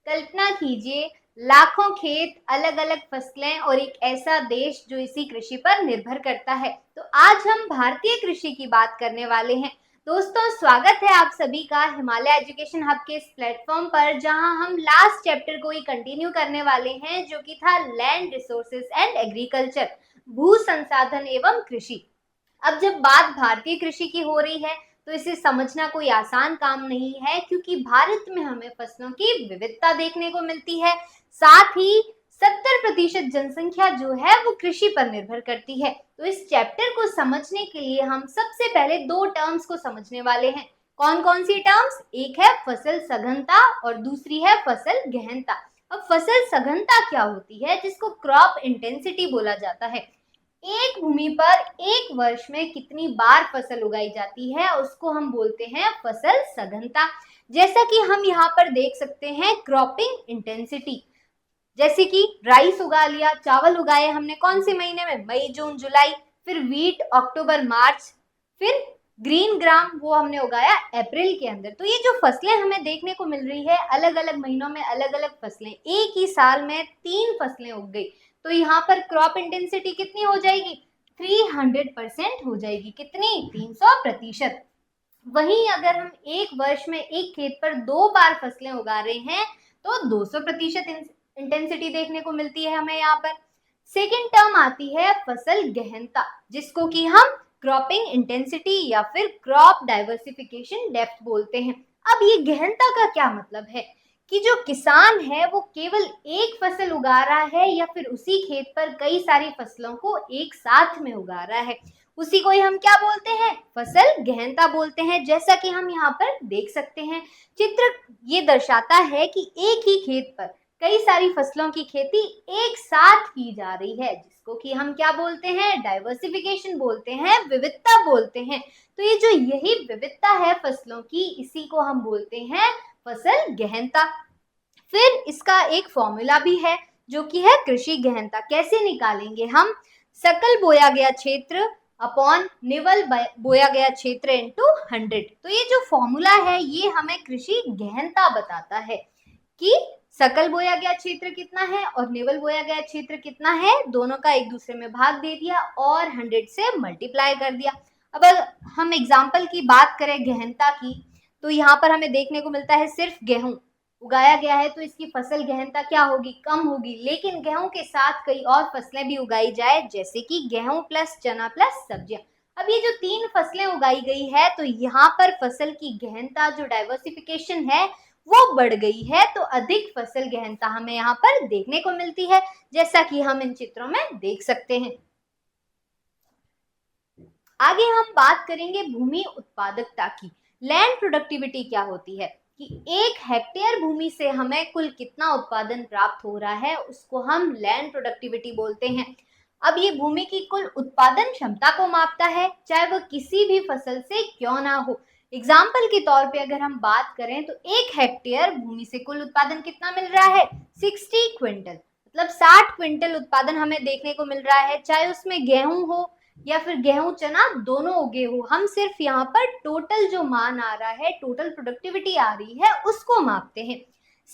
कल्पना कीजिए, लाखों खेत, अलग अलग फसलें और एक ऐसा देश जो इसी कृषि पर निर्भर करता है। तो आज हम भारतीय कृषि की बात करने वाले हैं। दोस्तों, स्वागत है आप सभी का हिमालय एजुकेशन हब के इस प्लेटफॉर्म पर, जहां हम लास्ट चैप्टर को ही कंटिन्यू करने वाले हैं, जो कि था लैंड रिसोर्सेज एंड एग्रीकल्चर, भू संसाधन एवं कृषि। अब जब बात भारतीय कृषि की हो रही है, तो इसे समझना कोई आसान काम नहीं है, क्योंकि भारत में हमें फसलों की विविधता देखने को मिलती है। साथ ही 70% जनसंख्या जो है वो कृषि पर निर्भर करती है। तो इस चैप्टर को समझने के लिए हम सबसे पहले दो टर्म्स को समझने वाले हैं। कौन कौन सी टर्म्स? एक है फसल सघनता और दूसरी है फसल गहनता। अब फसल सघनता क्या होती है, जिसको क्रॉप इंटेंसिटी बोला जाता है। एक भूमि पर एक वर्ष में कितनी बार फसल उगाई जाती है, उसको हम बोलते हैं फसल सघनता। जैसा कि हम यहाँ पर देख सकते हैं क्रॉपिंग इंटेंसिटी, जैसे कि राइस उगा लिया, चावल उगाए हमने कौन से महीने में? मई जून जुलाई। फिर वीट अक्टूबर मार्च। फिर ग्रीन ग्राम वो हमने उगाया अप्रैल के अंदर। तो ये जो फसलें हमें देखने को मिल रही है, अलग अलग महीनों में अलग अलग फसलें, एक ही साल में 3 फसलें उग गई, तो यहाँ पर क्रॉप इंटेंसिटी कितनी हो जाएगी? 300% हो जाएगी। कितनी? 300%। वहीं अगर हम एक वर्ष में एक खेत पर 2 बार फसलें उगा रहे हैं, तो 200% इंटेंसिटी देखने को मिलती है हमें यहाँ पर। सेकेंड टर्म आती है फसल गहनता, जिसको कि हम क्रॉपिंग इंटेंसिटी या फिर क्रॉप डाइवर्सिफिकेशन डेप्थ बोलते हैं। अब ये गहनता का क्या मतलब है कि जो किसान है वो केवल एक फसल उगा रहा है या फिर उसी खेत पर कई सारी फसलों को एक साथ में उगा रहा है, उसी को ही हम क्या बोलते हैं? फसल गहनता बोलते हैं। जैसा कि हम यहाँ पर देख सकते हैं, चित्र ये दर्शाता है कि एक ही खेत पर कई सारी फसलों की खेती एक साथ की जा रही है, जिसको कि हम क्या बोलते हैं? डाइवर्सिफिकेशन बोलते हैं, विविधता बोलते हैं। तो ये जो यही विविधता है फसलों की, इसी को हम बोलते हैं फसल गहनता। फिर इसका एक फॉर्मूला भी है, जो कि है कृषि गहनता। कैसे निकालेंगे हम? सकल बोया गया क्षेत्र अपॉन निवल बोया गया क्षेत्र इंटू 100। तो ये जो फॉर्मूला है, ये हमें कृषि गहनता बताता है कि सकल बोया गया क्षेत्र कितना है और निवल बोया गया क्षेत्र कितना है, दोनों का एक दूसरे में भाग दे दिया और 100 से मल्टीप्लाई कर दिया। अब अगर हम एग्जाम्पल की बात करें गहनता की, तो यहाँ पर हमें देखने को मिलता है सिर्फ गेहूं उगाया गया है, तो इसकी फसल गहनता क्या होगी? कम होगी। लेकिन गेहूं के साथ कई और फसलें भी उगाई जाए, जैसे कि गेहूं प्लस चना प्लस सब्जियां। अब ये जो 3 फसलें उगाई गई है, तो यहाँ पर फसल की गहनता, जो डाइवर्सिफिकेशन है, वो बढ़ गई है। तो अधिक फसल गहनता हमें यहाँ पर देखने को मिलती है, जैसा कि हम इन चित्रों में देख सकते हैं। आगे हम बात करेंगे भूमि उत्पादकता की। लैंड प्रोडक्टिविटी क्या होती है कि 1 हेक्टेयर भूमि से हमें कुल कितना उत्पादन प्राप्त हो रहा है, उसको हम लैंड प्रोडक्टिविटी बोलते हैं। अब ये भूमि की कुल उत्पादन क्षमता को मापता है, चाहे वह किसी भी फसल से क्यों ना हो। एग्जाम्पल के तौर पे अगर हम बात करें, तो 1 हेक्टेयर भूमि से कुल उत्पादन कितना मिल रहा है? 60 क्विंटल, मतलब 60 क्विंटल उत्पादन हमें देखने को मिल रहा है, चाहे उसमें गेहूं हो या फिर गेहूं चना दोनों उगे हो। हम सिर्फ यहाँ पर टोटल जो मान आ रहा है, टोटल प्रोडक्टिविटी आ रही है, उसको मापते हैं।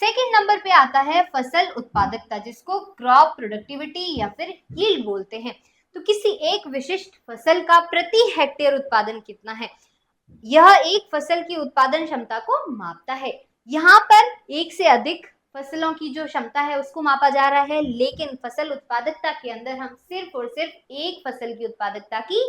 सेकंड नंबर पे आता है फसल उत्पादकता, जिसको क्रॉप प्रोडक्टिविटी या फिर यील्ड बोलते हैं। तो किसी एक विशिष्ट फसल का प्रति हेक्टेयर उत्पादन कितना है, यह एक फसल की उत्पादन क्षमता को मापता है। यहाँ पर एक से अधिक फसलों की जो क्षमता है उसको मापा जा रहा है, लेकिन फसल उत्पादकता के अंदर हम सिर्फ और सिर्फ एक फसल की उत्पादकता की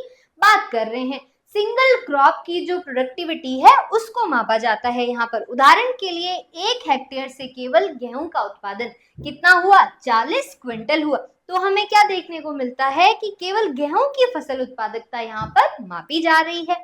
बात कर रहे हैं। सिंगल क्रॉप की जो प्रोडक्टिविटी है उसको मापा जाता है यहाँ पर। उदाहरण के लिए 1 हेक्टेयर से केवल गेहूं का उत्पादन कितना हुआ? 40 क्विंटल हुआ। तो हमें क्या देखने को मिलता है कि केवल गेहूं की फसल उत्पादकता यहाँ पर मापी जा रही है।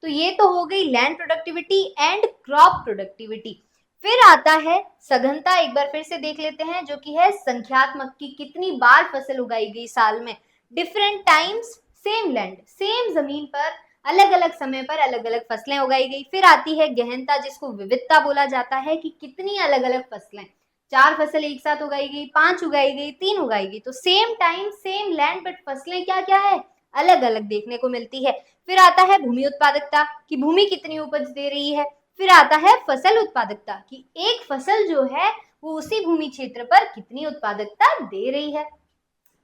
तो ये तो हो गई land productivity and crop productivity. फिर आता है सघनता। एक बार फिर से देख लेते हैं, जो कि है संख्यात्मक की कितनी बार फसल उगाई गई साल में। Different times same land, same जमीन पर अलग अलग समय पर अलग अलग फसलें उगाई गई। फिर आती है गहनता, जिसको विविधता बोला जाता है कि कितनी अलग अलग फसलें, 4 फसल एक साथ उगाई गई, 5 उगाई गई, 3 उगाई गई। तो same time same land, but फसलें क्या क्या है? अलग अलग देखने को मिलती है। फिर आता है भूमि उत्पादकता कि भूमि कितनी उपज दे रही है। फिर आता है फसल उत्पादकता कि एक फसल जो है वो उसी भूमि क्षेत्र पर कितनी उत्पादकता दे रही है।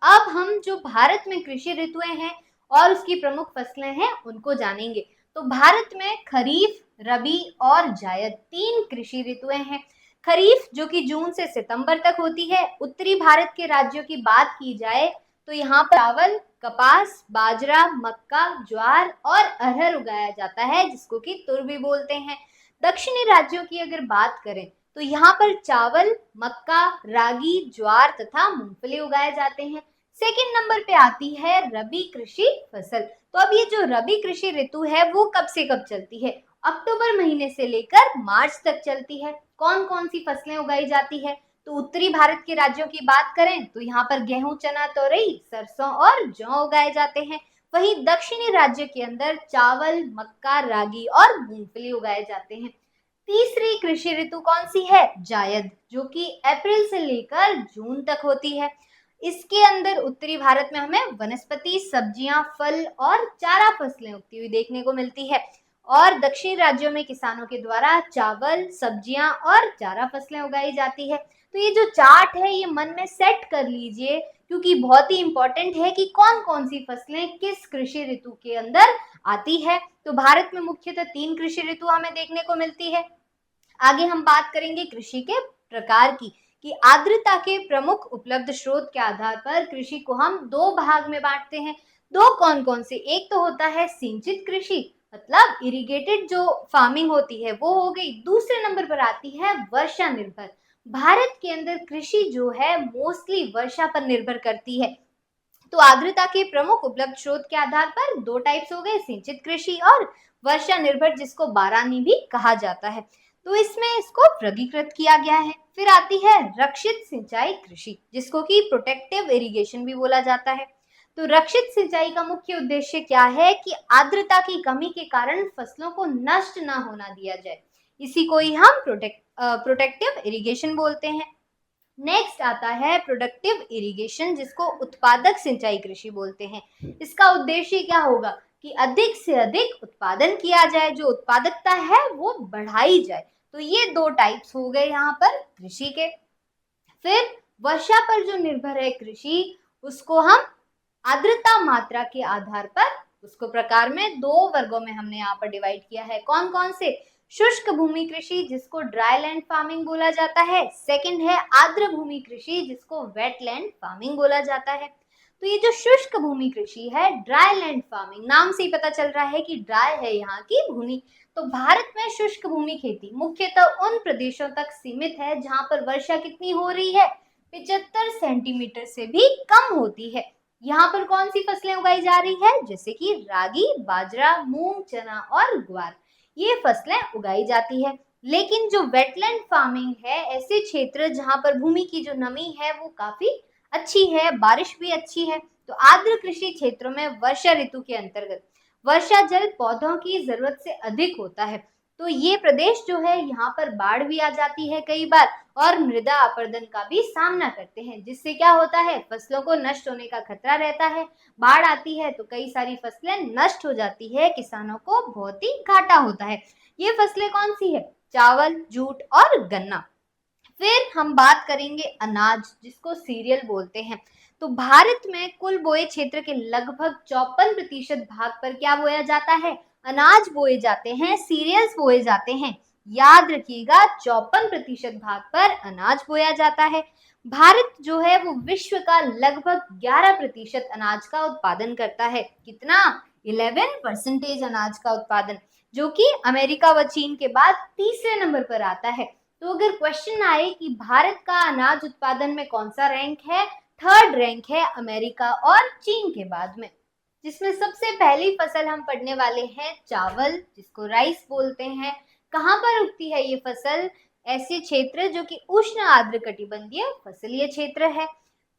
अब हम जो भारत में कृषि ऋतुएं हैं और उसकी प्रमुख फसलें हैं उनको जानेंगे। तो भारत में खरीफ, रबी और जायद 3 कृषि ऋतुएं हैं। खरीफ जो कि जून से सितंबर तक होती है। उत्तरी भारत के राज्यों की बात की जाए तो यहाँ पर चावल, कपास, बाजरा, मक्का, ज्वार और अरहर उगाया जाता है जिसको कि तुर भी बोलते हैं। दक्षिणी राज्यों की अगर बात करें तो यहाँ पर चावल, मक्का, रागी, ज्वार तथा मूंगफली उगाए जाते हैं। सेकंड नंबर पे आती है रबी कृषि फसल। तो अब ये जो रबी कृषि ऋतु है वो कब से कब चलती है? अक्टूबर महीने से लेकर मार्च तक चलती है। कौन कौन सी फसलें उगाई जाती है? तो उत्तरी भारत के राज्यों की बात करें तो यहाँ पर गेहूं, चना, तोरई, सरसों और जौ उगाए जाते हैं। वहीं दक्षिणी राज्य के अंदर चावल, मक्का, रागी और मूंगफली उगाए जाते हैं। तीसरी कृषि ऋतु कौन सी है? जायद, जो कि अप्रैल से लेकर जून तक होती है। इसके अंदर उत्तरी भारत में हमें वनस्पति, सब्जियां, फल और चारा फसलें उगती हुई देखने को मिलती है और दक्षिणी राज्यों में किसानों के द्वारा चावल, सब्जियां और चारा फसलें उगाई जाती है। तो ये जो चार्ट है ये मन में सेट कर लीजिए क्योंकि बहुत ही इंपॉर्टेंट है कि कौन कौन सी फसलें किस कृषि ऋतु के अंदर आती है। तो भारत में मुख्यतः 3 कृषि ऋतु हमें देखने को मिलती है। आगे हम बात करेंगे कृषि के प्रकार की कि आर्द्रता के प्रमुख उपलब्ध स्रोत के आधार पर कृषि को हम 2 भाग में बांटते हैं। 2 कौन कौन से? एक तो होता है सिंचित कृषि, मतलब इरिगेटेड जो फार्मिंग होती है वो हो गई। दूसरे नंबर पर आती है वर्षा निर्भर। भारत के अंदर कृषि जो है मोस्टली वर्षा पर निर्भर करती है। तो आर्द्रता के प्रमुख उपलब्ध स्रोत के आधार पर 2 टाइप्स हो गए, सिंचित कृषि और वर्षा निर्भर जिसको बारानी भी कहा जाता है। तो इसमें इसको वर्गीकृत किया गया है। फिर आती है रक्षित सिंचाई कृषि जिसको कि प्रोटेक्टिव इरिगेशन भी बोला जाता है। तो रक्षित सिंचाई का मुख्य उद्देश्य क्या है कि आर्द्रता की कमी के कारण फसलों को नष्ट ना होना दिया जाए। इसी को ही हम प्रोटेक्टिव इरिगेशन बोलते हैं। नेक्स्ट आता है प्रोडक्टिव इरिगेशन जिसको उत्पादक सिंचाई कृषि बोलते हैं। इसका उद्देश्य क्या होगा कि अधिक से अधिक उत्पादन किया जाए, जो उत्पादकता है वो बढ़ाई जाए। तो ये 2 टाइप्स हो गए यहाँ पर कृषि के। फिर वर्षा पर जो निर्भर है कृषि उसको हम आर्द्रता मात्रा के आधार पर उसको प्रकार में 2 वर्गों में हमने यहाँ पर डिवाइड किया है। कौन कौन से? शुष्क भूमि कृषि जिसको ड्राई लैंड फार्मिंग बोला जाता है। सेकंड है आर्द्र भूमि कृषि जिसको वेट लैंड फार्मिंग बोला जाता है। तो ये जो शुष्क भूमि कृषि है, ड्राई लैंड फार्मिंग, नाम से ही पता चल रहा है कि ड्राई है यहाँ की भूमि। तो भारत में शुष्क भूमि खेती मुख्यतः उन प्रदेशों तक सीमित है जहाँ पर वर्षा कितनी हो रही है? 75 सेंटीमीटर से भी कम होती है। यहाँ पर कौन सी फसलें उगाई जा रही है? जैसे कि रागी, बाजरा, मूंग, चना और ग्वार, ये फसलें उगाई जाती है। लेकिन जो वेटलैंड फार्मिंग है, ऐसे क्षेत्र जहाँ पर भूमि की जो नमी है वो काफी अच्छी है, बारिश भी अच्छी है। तो आर्द्र कृषि क्षेत्रों में वर्षा ऋतु के अंतर्गत वर्षा जल पौधों की जरूरत से अधिक होता है। तो ये प्रदेश जो है यहाँ पर बाढ़ भी आ जाती है कई बार और मृदा अपरदन का भी सामना करते हैं, जिससे क्या होता है फसलों को नष्ट होने का खतरा रहता है। बाढ़ आती है तो कई सारी फसलें नष्ट हो जाती है, किसानों को बहुत ही घाटा होता है। ये फसलें कौन सी है? चावल, जूट और गन्ना। फिर हम बात करेंगे अनाज जिसको सीरियल बोलते हैं। तो भारत में कुल बोए क्षेत्र के लगभग 54% भाग पर क्या बोया जाता है? अनाज बोए जाते हैं, सीरियल्स बोए जाते हैं। याद रखिएगा 54% भाग पर अनाज बोया जाता है। भारत जो है वो विश्व का लगभग 11% अनाज का उत्पादन करता है। कितना? 11% अनाज का उत्पादन, जो कि अमेरिका व चीन के बाद तीसरे नंबर पर आता है। तो अगर क्वेश्चन आए कि भारत का अनाज उत्पादन में कौन सा रैंक है? 3rd रैंक है अमेरिका और चीन के बाद में। जिसमें सबसे पहली फसल हम पढ़ने वाले हैं चावल जिसको राइस बोलते हैं। कहाँ पर उगती है ये फसल? ऐसे क्षेत्र जो कि उष्ण आर्द्र कटिबंधीय फसलीय क्षेत्र है।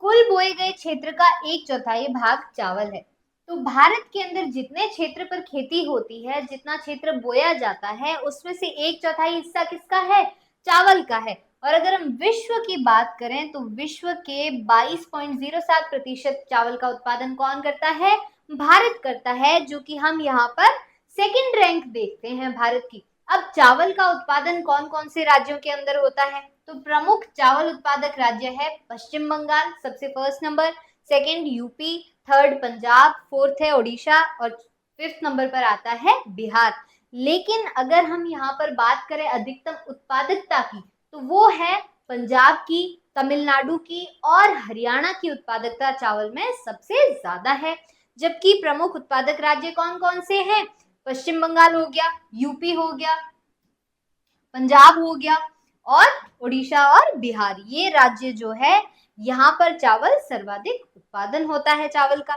कुल बोए गए क्षेत्र का 1/4 भाग चावल है। तो भारत के अंदर जितने क्षेत्र पर खेती होती है, जितना क्षेत्र बोया जाता है, उसमें से 1/4 हिस्सा किसका है? चावल का है। और अगर हम विश्व की बात करें तो विश्व के 22.07% चावल का उत्पादन कौन करता है? भारत करता है, जो कि हम यहाँ पर सेकंड रैंक देखते हैं भारत की। अब चावल का उत्पादन कौन कौन से राज्यों के अंदर होता है? तो प्रमुख चावल उत्पादक राज्य है पश्चिम बंगाल, सबसे first number, second UP, third Punjab, fourth है ओडिशा और फिफ्थ नंबर पर आता है बिहार। लेकिन अगर हम यहाँ पर बात करें अधिकतम उत्पादकता की, तो वो है पंजाब की, तमिलनाडु की और हरियाणा की उत्पादकता चावल में सबसे ज्यादा है। जबकि प्रमुख उत्पादक राज्य कौन कौन से हैं? पश्चिम बंगाल हो गया, यूपी हो गया, पंजाब हो गया और उड़ीसा और बिहार, ये राज्य जो है यहाँ पर चावल सर्वाधिक उत्पादन होता है चावल का।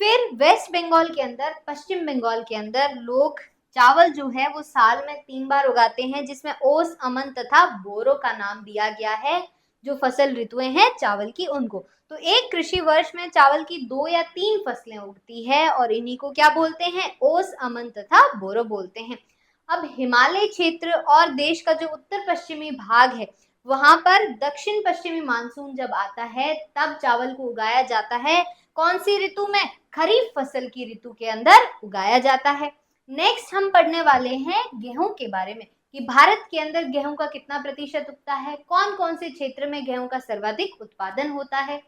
फिर वेस्ट बंगाल के अंदर, पश्चिम बंगाल के अंदर लोग चावल जो है वो साल में 3 बार उगाते हैं, जिसमें ओस, अमन तथा बोरो का नाम दिया गया है। जो फसल ऋतुएं हैं चावल की उनको, तो एक कृषि वर्ष में चावल की 2 या 3 फसलें उगती है और इन्हीं को क्या बोलते हैं? ओस, अमन तथा बोरो बोलते हैं। अब हिमालय क्षेत्र और देश का जो उत्तर पश्चिमी भाग है, वहां पर दक्षिण पश्चिमी मानसून जब आता है तब चावल को उगाया जाता है। कौन सी ऋतु में? खरीफ फसल की ऋतु के अंदर उगाया जाता है। नेक्स्ट हम पढ़ने वाले हैं गेहूं के बारे में, कि भारत के अंदर गेहूं का कितना प्रतिशत उगता है, कौन कौन से क्षेत्र में गेहूं का सर्वाधिक उत्पादन होता है।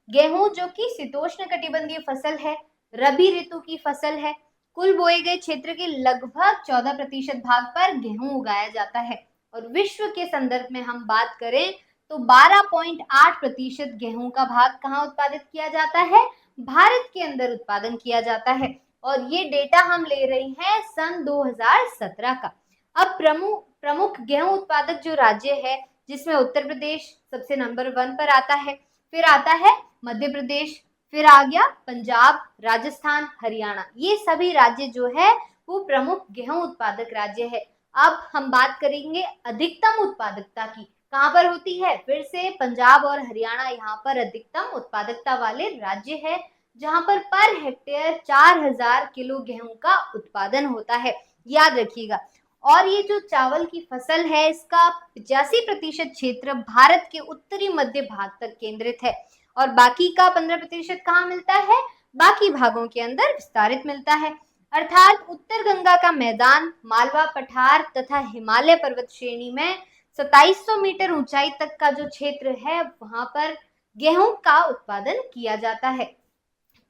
गेहूं जो कि शीतोष्ण कटिबंधीय फसल है, रबी ऋतु की फसल है। कुल बोए गए क्षेत्र के लगभग 14% भाग पर गेहूं उगाया जाता है और विश्व के संदर्भ में हम बात करें तो 12.8% गेहूं का भाग कहाँ उत्पादित किया जाता है? भारत के अंदर उत्पादन किया जाता है और ये डेटा हम ले रहे हैं सन 2017 का। अब प्रमुख प्रमुख गेहूं उत्पादक जो राज्य है, जिसमें उत्तर प्रदेश सबसे नंबर 1 पर आता है, फिर आता है मध्य प्रदेश, फिर आ गया पंजाब, राजस्थान, हरियाणा, ये सभी राज्य जो है वो प्रमुख गेहूं उत्पादक राज्य है। अब हम बात करेंगे अधिकतम उत्पादकता की, कहाँ पर होती है? फिर से पंजाब और हरियाणा यहाँ पर अधिकतम उत्पादकता वाले राज्य है, जहाँ पर हेक्टेयर 4000 किलो गेहूं का उत्पादन होता है, याद रखिएगा। और ये जो चावल की फसल है, इसका 85% क्षेत्र भारत के उत्तरी मध्य भाग तक केंद्रित है और बाकी का 15% कहाँ मिलता है? बाकी भागों के अंदर विस्तारित मिलता है। अर्थात उत्तर गंगा का मैदान, मालवा पठार तथा हिमालय पर्वत श्रेणी में 2700 मीटर ऊंचाई तक का जो क्षेत्र है, वहां पर गेहूं का उत्पादन किया जाता है।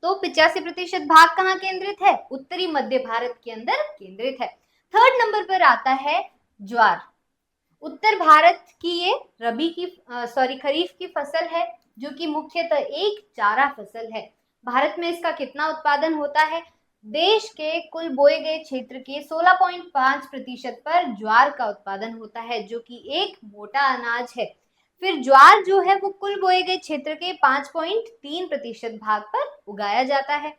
तो 85% भाग कहाँ केंद्रित है? उत्तरी मध्य भारत के अंदर केंद्रित है। थर्ड नंबर पर आता है ज्वार। उत्तर भारत की ये खरीफ की फसल है, जो कि मुख्यतः एक चारा फसल है। भारत में इसका कितना उत्पादन होता है? देश के कुल बोए गए क्षेत्र के 16.5% पर ज्वार का उत्पादन होता है, जो कि एक मोटा अनाज है। फिर ज्वार जो है वो कुल बोए गए क्षेत्र के 5.3% भाग पर उगाया जाता है।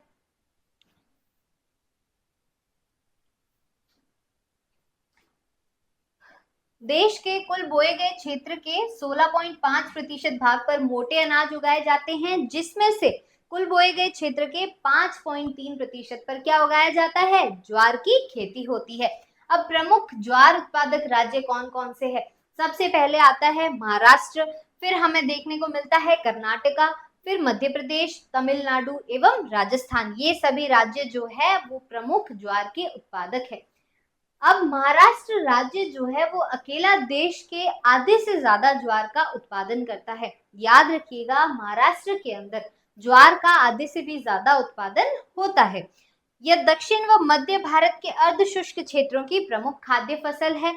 देश के कुल बोए गए क्षेत्र के 16.5% भाग पर मोटे अनाज उगाए जाते हैं, जिसमें से कुल बोए गए क्षेत्र के 5.3% पर क्या उगाया जाता है? ज्वार की खेती होती है। अब प्रमुख ज्वार उत्पादक राज्य कौन कौन से हैं? सबसे पहले आता है महाराष्ट्र, फिर हमें देखने को मिलता है कर्नाटका, फिर मध्य प्रदेश, तमिलनाडु एवं राजस्थान, ये सभी राज्य जो है वो प्रमुख ज्वार के उत्पादक है। अब महाराष्ट्र राज्य जो है वो अकेला देश के आधे से ज्यादा ज्वार का उत्पादन करता है। याद रखिएगा, महाराष्ट्र के अंदर ज्वार का आधे से भी ज्यादा उत्पादन होता है। यह दक्षिण व मध्य भारत के अर्ध शुष्क क्षेत्रों की प्रमुख खाद्य फसल है।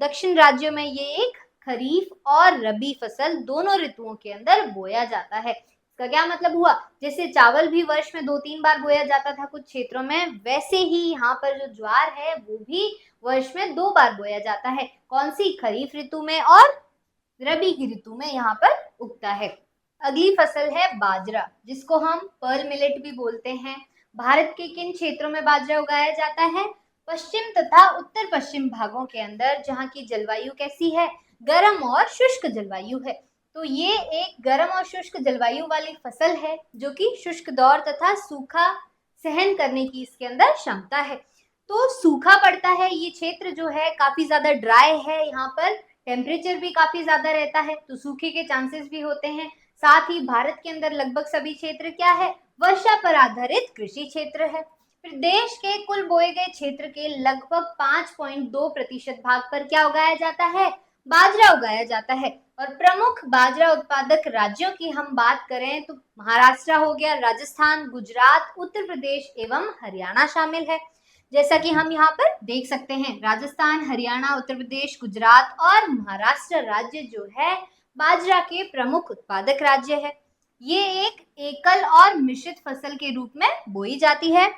दक्षिण राज्यों में ये एक खरीफ और रबी फसल दोनों ऋतुओं के अंदर बोया जाता है। इसका क्या मतलब हुआ? जैसे चावल भी वर्ष में 2-3 बार बोया जाता था कुछ क्षेत्रों में, वैसे ही यहाँ पर जो ज्वार है वो भी वर्ष में 2 बार बोया जाता है। कौन सी? खरीफ ऋतु में और रबी की ऋतु में यहाँ पर उगता है। अगली फसल है बाजरा, जिसको हम पर्ल मिलेट भी बोलते हैं। भारत के किन क्षेत्रों में बाजरा उगाया जाता है? पश्चिम तथा उत्तर पश्चिम भागों के अंदर, जहाँ की जलवायु कैसी है? गर्म और शुष्क जलवायु है। तो ये एक गर्म और शुष्क जलवायु वाली फसल है, जो कि शुष्क दौर तथा सूखा सहन करने की इसके अंदर क्षमता है। तो सूखा पड़ता है, ये क्षेत्र जो है काफी ज्यादा ड्राई है, यहाँ पर टेम्परेचर भी काफी ज्यादा रहता है, तो सूखे के चांसेस भी होते हैं। साथ ही भारत के अंदर लगभग सभी क्षेत्र क्या है? वर्षा पर आधारित कृषि क्षेत्र है। फिर देश के कुल बोए गए क्षेत्र के लगभग 5.2% भाग पर क्या उगाया जाता है? बाजरा उगाया जाता है। और प्रमुख बाजरा उत्पादक राज्यों की हम बात करें तो महाराष्ट्र हो गया, राजस्थान, गुजरात, उत्तर प्रदेश एवं हरियाणा शामिल है। जैसा कि हम यहाँ पर देख सकते हैं, राजस्थान, हरियाणा, उत्तर प्रदेश, गुजरात और महाराष्ट्र राज्य जो है बाजरा के प्रमुख उत्पादक राज्य है। ये एक एकल और मिश्रित फसल के रूप में बोई जाती है।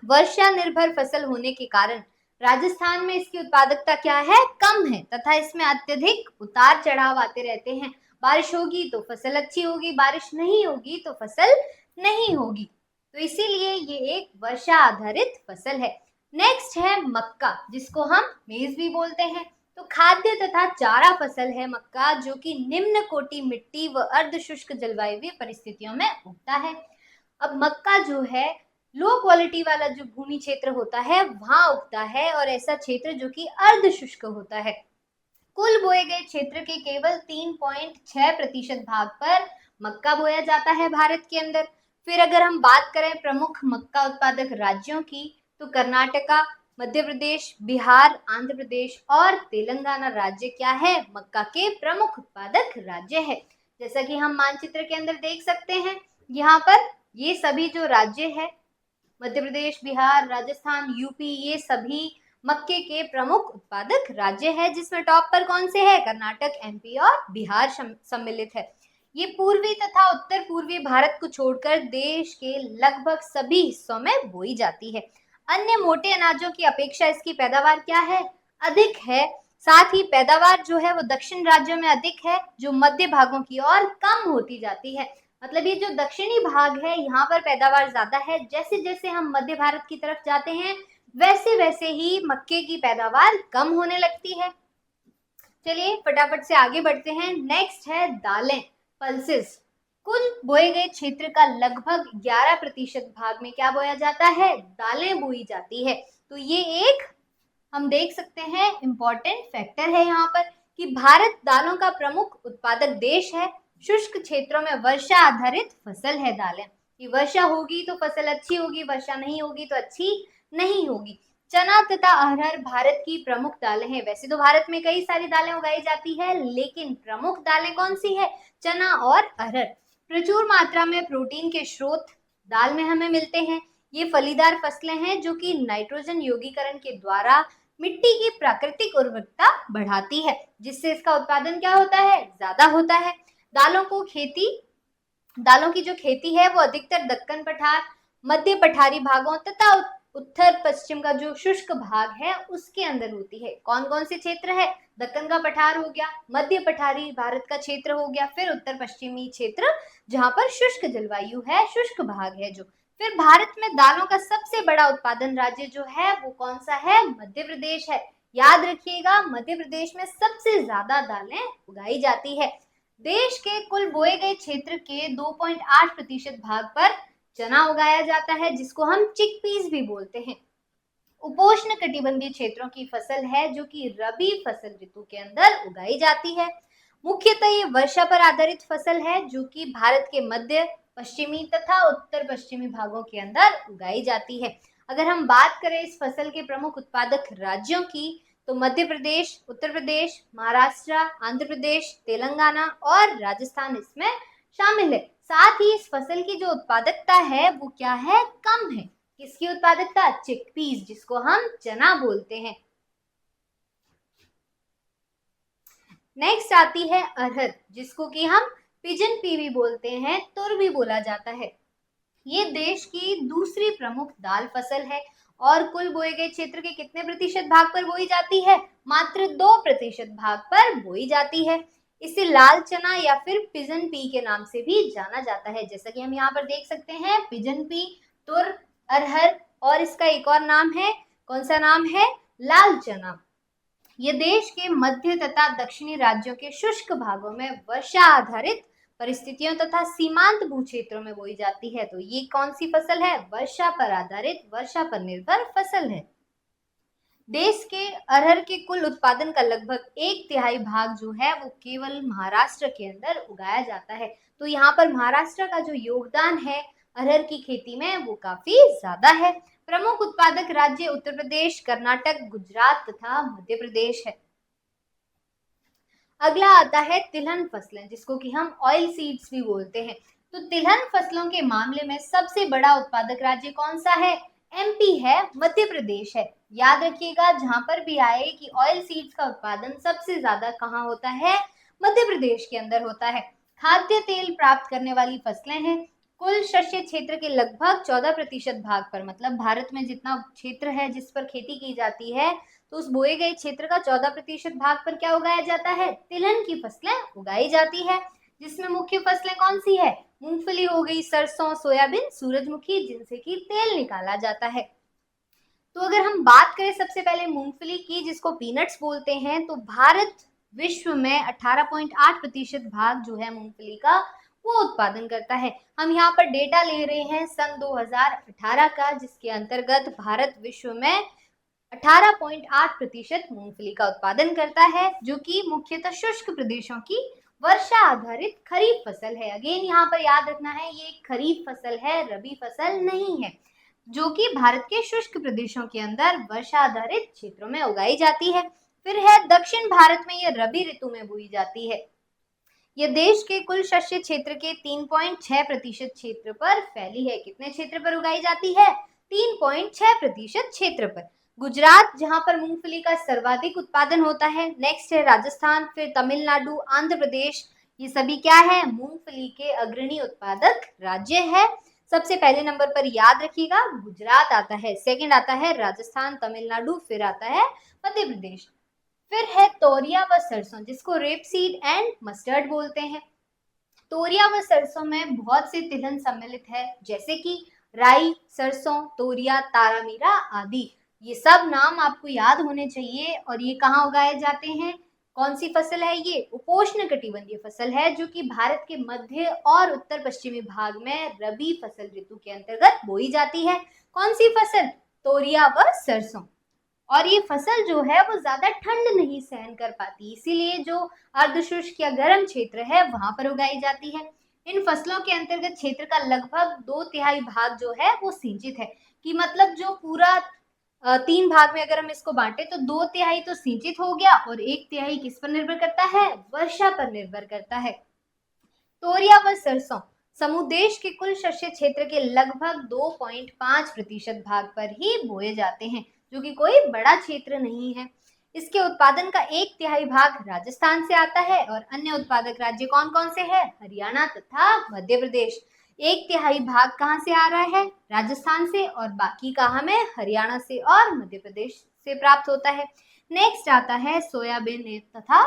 वर्षा निर्भर फसल होने के कारण राजस्थान में इसकी उत्पादकता क्या है? कम है तथा इसमें अत्यधिक उतार चढ़ाव आते रहते हैं। बारिश होगी तो फसल अच्छी होगी, बारिश नहीं होगी तो फसल नहीं होगी। तो इसीलिए ये एक वर्षा आधारित फसल है। नेक्स्ट है मक्का, जिसको हम मेज भी बोलते हैं। तो खाद्य तथा चारा फसल है मक्का, जो कि निम्न कोटि मिट्टी व अर्ध शुष्क जलवायु परिस्थितियों में उगता है। अब मक्का जो है लो क्वालिटी वाला जो भूमि क्षेत्र होता है वहां उगता है, और ऐसा क्षेत्र जो कि अर्ध शुष्क होता है। कुल बोए गए क्षेत्र के केवल 3.6% भाग पर मक्का बोया जाता है भारत के अंदर। फिर अगर हम बात करें प्रमुख मक्का उत्पादक राज्यों की, तो कर्नाटका, मध्य प्रदेश, बिहार, आंध्र प्रदेश और तेलंगाना राज्य क्या है? मक्का के प्रमुख उत्पादक राज्य है। जैसा कि हम मानचित्र के अंदर देख सकते हैं, यहाँ पर ये सभी जो राज्य है, मध्य प्रदेश, बिहार, राजस्थान, यूपी, ये सभी मक्के के प्रमुख उत्पादक राज्य है, जिसमें टॉप पर कौन से है? कर्नाटक, एमपी और बिहार सम्मिलित है। ये पूर्वी तथा उत्तर पूर्वी भारत को छोड़कर देश के लगभग सभी हिस्सों में बोई जाती है। अन्य मोटे अनाजों की अपेक्षा इसकी पैदावार क्या है? अधिक है। साथ ही पैदावार जो है वो दक्षिण राज्यों में अधिक है, जो मध्य भागों की ओर कम होती जाती है। मतलब ये जो दक्षिणी भाग है यहाँ पर पैदावार ज्यादा है। जैसे जैसे हम मध्य भारत की तरफ जाते हैं वैसे वैसे ही मक्के की पैदावार कम होने लगती है। चलिए फटाफट से आगे बढ़ते हैं। नेक्स्ट है दालें, पल्सेस। कुल बोए गए क्षेत्र का लगभग 11% भाग में क्या बोया जाता है? दालें बोई जाती है। तो ये एक हम देख सकते हैं इम्पोर्टेंट फैक्टर है यहाँ पर कि भारत दालों का प्रमुख उत्पादक देश है। शुष्क क्षेत्रों में वर्षा आधारित फसल है दालें, कि वर्षा होगी तो फसल अच्छी होगी, वर्षा नहीं होगी तो अच्छी नहीं होगी। चना तथा अरहर भारत की प्रमुख दालें हैं। वैसे तो भारत में कई सारी दालें उगाई जाती है, लेकिन प्रमुख दालें कौन सी है? चना और अरहर। प्रचुर मात्रा में प्रोटीन के स्रोत दाल में हमें मिलते हैं। ये फलीदार फसलें हैं जो कि नाइट्रोजन यौगीकरण के द्वारा मिट्टी की प्राकृतिक उर्वरकता बढ़ाती है, जिससे इसका उत्पादन क्या होता है? ज्यादा होता है। दालों की जो खेती है वो अधिकतर दक्कन पठार, मध्य पठारी भागों तथा उत्तर पश्चिम का जो शुष्क भाग है उसके अंदर होती है। कौन कौन से क्षेत्र है? दक्कन का पठार हो गया, मध्य पठारी भारत का क्षेत्र हो गया, फिर उत्तर पश्चिमी क्षेत्र जहां पर शुष्क जलवायु है, शुष्क भाग है जो। फिर भारत में दालों का सबसे बड़ा उत्पादन राज्य जो है वो कौन सा है? मध्य प्रदेश है। याद रखिएगा, मध्य प्रदेश में सबसे ज्यादा दालें उगाई जाती है। देश के कुल बोए गए क्षेत्र के 2.8% भाग पर चना उगाया जाता है, जिसको हम चिकपीस भी बोलते हैं। उपोष्ण कटिबंधीय क्षेत्रों की फसल है जो कि रबी फसल ऋतु के अंदर उगाई जाती है। मुख्यतः ये वर्षा पर आधारित फसल है जो कि भारत के मध्य पश्चिमी तथा उत्तर पश्चिमी भागों के अंदर उगाई जाती है। अगर हम बात करें इस फसल के प्रमुख उत्पादक राज्यों की, तो मध्य प्रदेश, उत्तर प्रदेश, महाराष्ट्र, आंध्र प्रदेश, तेलंगाना और राजस्थान इसमें शामिल है। साथ ही इस फसल की जो उत्पादकता है वो क्या है? कम है। किसकी उत्पादकता? चिकपीस, जिसको हम चना बोलते हैं। नेक्स्ट आती है अरहर, जिसको कि हम पिजन पी भी बोलते हैं, तुर भी बोला जाता है। ये देश की दूसरी प्रमुख दाल फसल है और कुल बोए गए क्षेत्र के कितने प्रतिशत भाग पर बोई जाती है? मात्र 2% भाग पर बोई जाती है। इसे लाल चना या फिर पिजन पी के नाम से भी जाना जाता है। जैसा कि हम यहाँ पर देख सकते हैं, पिजन पी, तुर, अरहर, और इसका एक और नाम है, कौन सा नाम है? लाल चना। ये देश के मध्य तथा दक्षिणी राज्यों के शुष्क भागों में वर्षा आधारित परिस्थितियों तथा सीमांत भू क्षेत्रों में बोई जाती है। तो ये कौन सी फसल है? वर्षा पर आधारित, वर्षा पर निर्भर फसल है। देश के अरहर के कुल उत्पादन का लगभग 1/3 भाग जो है वो केवल महाराष्ट्र के अंदर उगाया जाता है। तो यहाँ पर महाराष्ट्र का जो योगदान है अरहर की खेती में वो काफी ज्यादा है। प्रमुख उत्पादक राज्य उत्तर प्रदेश, कर्नाटक, गुजरात तथा मध्य प्रदेश है। अगला आता है तिलहन फसलें, जिसको कि हम ऑयल सीड्स भी बोलते हैं। तो तिलहन फसलों के मामले में सबसे बड़ा उत्पादक राज्य कौन सा है? एमपी है, मध्य प्रदेश है। याद रखिएगा, जहां पर भी आए कि ऑयल सीड्स का उत्पादन सबसे ज्यादा कहाँ होता है? मध्य प्रदेश के अंदर होता है। खाद्य तेल प्राप्त करने वाली फसलें हैं। कुल शस्य क्षेत्र के लगभग 14% भाग पर, मतलब भारत में जितना क्षेत्र है जिस पर खेती की जाती है, तो उस बोए गए क्षेत्र का 14% भाग पर क्या उगाया जाता है? तिलहन की फसलें उगाई जाती है, जिसमें मुख्य फसलें कौन सी है? मूंगफली हो गई, सरसों, सोयाबीन, सूरजमुखी, जिनसे कि तेल निकाला जाता है। तो अगर हम बात करें सबसे पहले मूंगफली की, जिसको पीनट्स बोलते हैं, तो भारत विश्व में 18.8% भाग जो है मूंगफली का वो उत्पादन करता है। हम यहाँ पर डेटा ले रहे हैं सन 2018 का, जिसके अंतर्गत भारत विश्व में 18.8% मूंगफली का उत्पादन करता है, जो कि मुख्यतः शुष्क प्रदेशों की वर्षा आधारित खरीफ फसल है। अगेन यहाँ पर याद रखना है, ये खरीफ फसल है, रबी फसल नहीं है, जो कि भारत के शुष्क प्रदेशों के अंदर वर्षा आधारित क्षेत्रों में उगाई जाती है। फिर है दक्षिण भारत में, यह रबी ऋतु में बोई जाती है। यह देश के कुल शस्य क्षेत्र के 3.6% क्षेत्र पर फैली है। कितने क्षेत्र पर उगाई जाती है? 3.6% क्षेत्र पर। गुजरात, जहां पर मूंगफली का सर्वाधिक उत्पादन होता है। नेक्स्ट है राजस्थान, फिर तमिलनाडु, आंध्र प्रदेश। ये सभी क्या है? मूंगफली के अग्रणी उत्पादक राज्य है। सबसे पहले नंबर पर याद रखिएगा गुजरात आता है, सेकंड आता है राजस्थान, तमिलनाडु, फिर आता है मध्य प्रदेश। फिर है तोरिया व सरसों, जिसको रेपसीड एंड मस्टर्ड बोलते हैं। तोरिया व सरसों में बहुत से तिलहन सम्मिलित है, जैसे कि राई, सरसों, तोरिया, तारामीरा आदि। ये सब नाम आपको याद होने चाहिए। और ये कहाँ उगाए जाते हैं? कौन सी फसल है ये? उपोष्ण कटिबंधीय फसल है, जो कि भारत के मध्य और उत्तर पश्चिमी भाग में रबी फसल ऋतु के अंतर्गत बोई जाती है। कौन सी फसल? तोरिया व सरसों। और ये फसल जो है वो ज्यादा ठंड नहीं सहन कर पाती, इसीलिए जो अर्धशुष्क या गर्म क्षेत्र है वहां पर उगाई जाती है। इन फसलों के अंतर्गत क्षेत्र का लगभग 2/3 भाग जो है वो सिंचित है। कि मतलब जो पूरा 3 भाग में अगर हम इसको बांटे, तो 2/3 तो सिंचित हो गया और 1/3 किस पर निर्भर करता है? वर्षा पर निर्भर करता है। तोरिया व सरसों समुदेश के कुल शस्य क्षेत्र के लगभग 2.5% भाग पर ही बोए जाते हैं, जो कि कोई बड़ा क्षेत्र नहीं है। इसके उत्पादन का 1/3 भाग राजस्थान से आता है। और अन्य उत्पादक राज्य कौन कौन से हैं? हरियाणा तथा मध्य प्रदेश। 1/3 भाग कहाँ से आ रहा है? राजस्थान से, और बाकी का हमें हरियाणा से और मध्य प्रदेश से प्राप्त होता है। नेक्स्ट आता है सोयाबीन तथा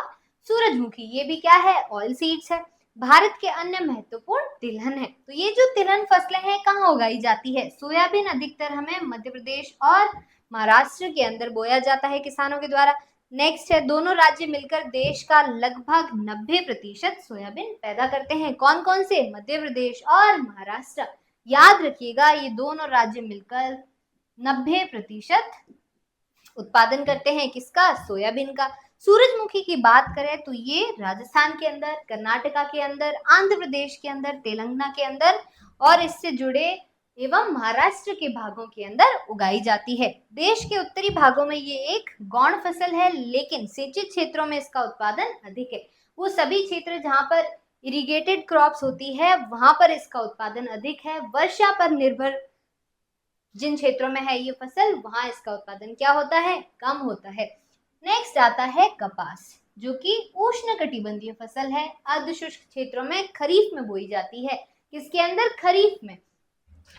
सूरजमुखी। ये भी क्या है? ऑयल सीड्स है। भारत के अन्य महत्वपूर्ण तिलहन है। तो ये जो तिलहन फसलें हैं कहाँ उगाई जाती है? सोयाबीन अधिकतर हमें मध्य प्रदेश और महाराष्ट्र के अंदर बोया जाता है किसानों के द्वारा। नेक्स्ट है, दोनों राज्य मिलकर देश का लगभग 90% सोयाबीन पैदा करते हैं। कौन कौन से? मध्य प्रदेश और महाराष्ट्र। याद रखिएगा, ये दोनों राज्य मिलकर 90% उत्पादन करते हैं। किसका? सोयाबीन का। सूरजमुखी की बात करें तो ये राजस्थान के अंदर, कर्नाटका के अंदर, आंध्र प्रदेश के अंदर, तेलंगाना के अंदर और इससे जुड़े एवं महाराष्ट्र के भागों के अंदर उगाई जाती है। देश के उत्तरी भागों में ये एक गौण फसल है, लेकिन सिंचित क्षेत्रों में इसका उत्पादन अधिक है। वो सभी क्षेत्र जहां पर इरिगेटेड क्रॉप्स होती है वहां पर इसका उत्पादन अधिक है। वर्षा पर निर्भर जिन क्षेत्रों में है ये फसल, वहां इसका उत्पादन क्या होता है? कम होता है। नेक्स्ट आता है कपास, जो कि उष्ण कटिबंधीय फसल है। अर्धशुष्क क्षेत्रों में खरीफ में बोई जाती है। किसके अंदर? खरीफ में।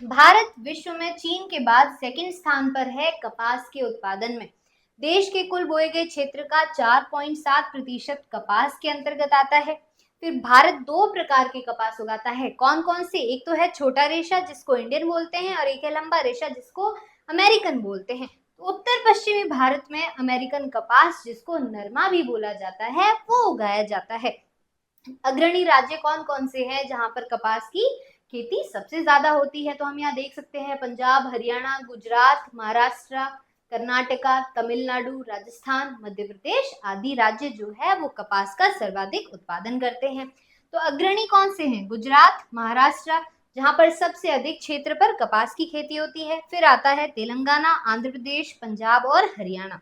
भारत विश्व में चीन के बाद सेकंड स्थान पर है कपास के उत्पादन में। देश के कुल बोए गए क्षेत्र का 4.7% कपास के अंतर्गत आता है। फिर भारत 2 प्रकार के कपास उगाता है। कौन कौन से? एक तो है छोटा रेशा, जिसको इंडियन बोलते हैं, और एक है लंबा रेशा, जिसको अमेरिकन बोलते हैं। तो उत्तर पश्चिमी भारत में अमेरिकन कपास, जिसको नरमा भी बोला जाता है, वो उगाया जाता है। अग्रणी राज्य कौन कौन से हैं जहां पर कपास की खेती सबसे ज्यादा होती है? तो हम यहाँ देख सकते हैं पंजाब, हरियाणा, गुजरात, महाराष्ट्र, कर्नाटका, तमिलनाडु, राजस्थान, मध्य प्रदेश आदि राज्य जो है वो कपास का सर्वाधिक उत्पादन करते हैं। तो अग्रणी कौन से हैं? गुजरात, महाराष्ट्र, जहां पर सबसे अधिक क्षेत्र पर कपास की खेती होती है। फिर आता है तेलंगाना, आंध्र प्रदेश, पंजाब और हरियाणा।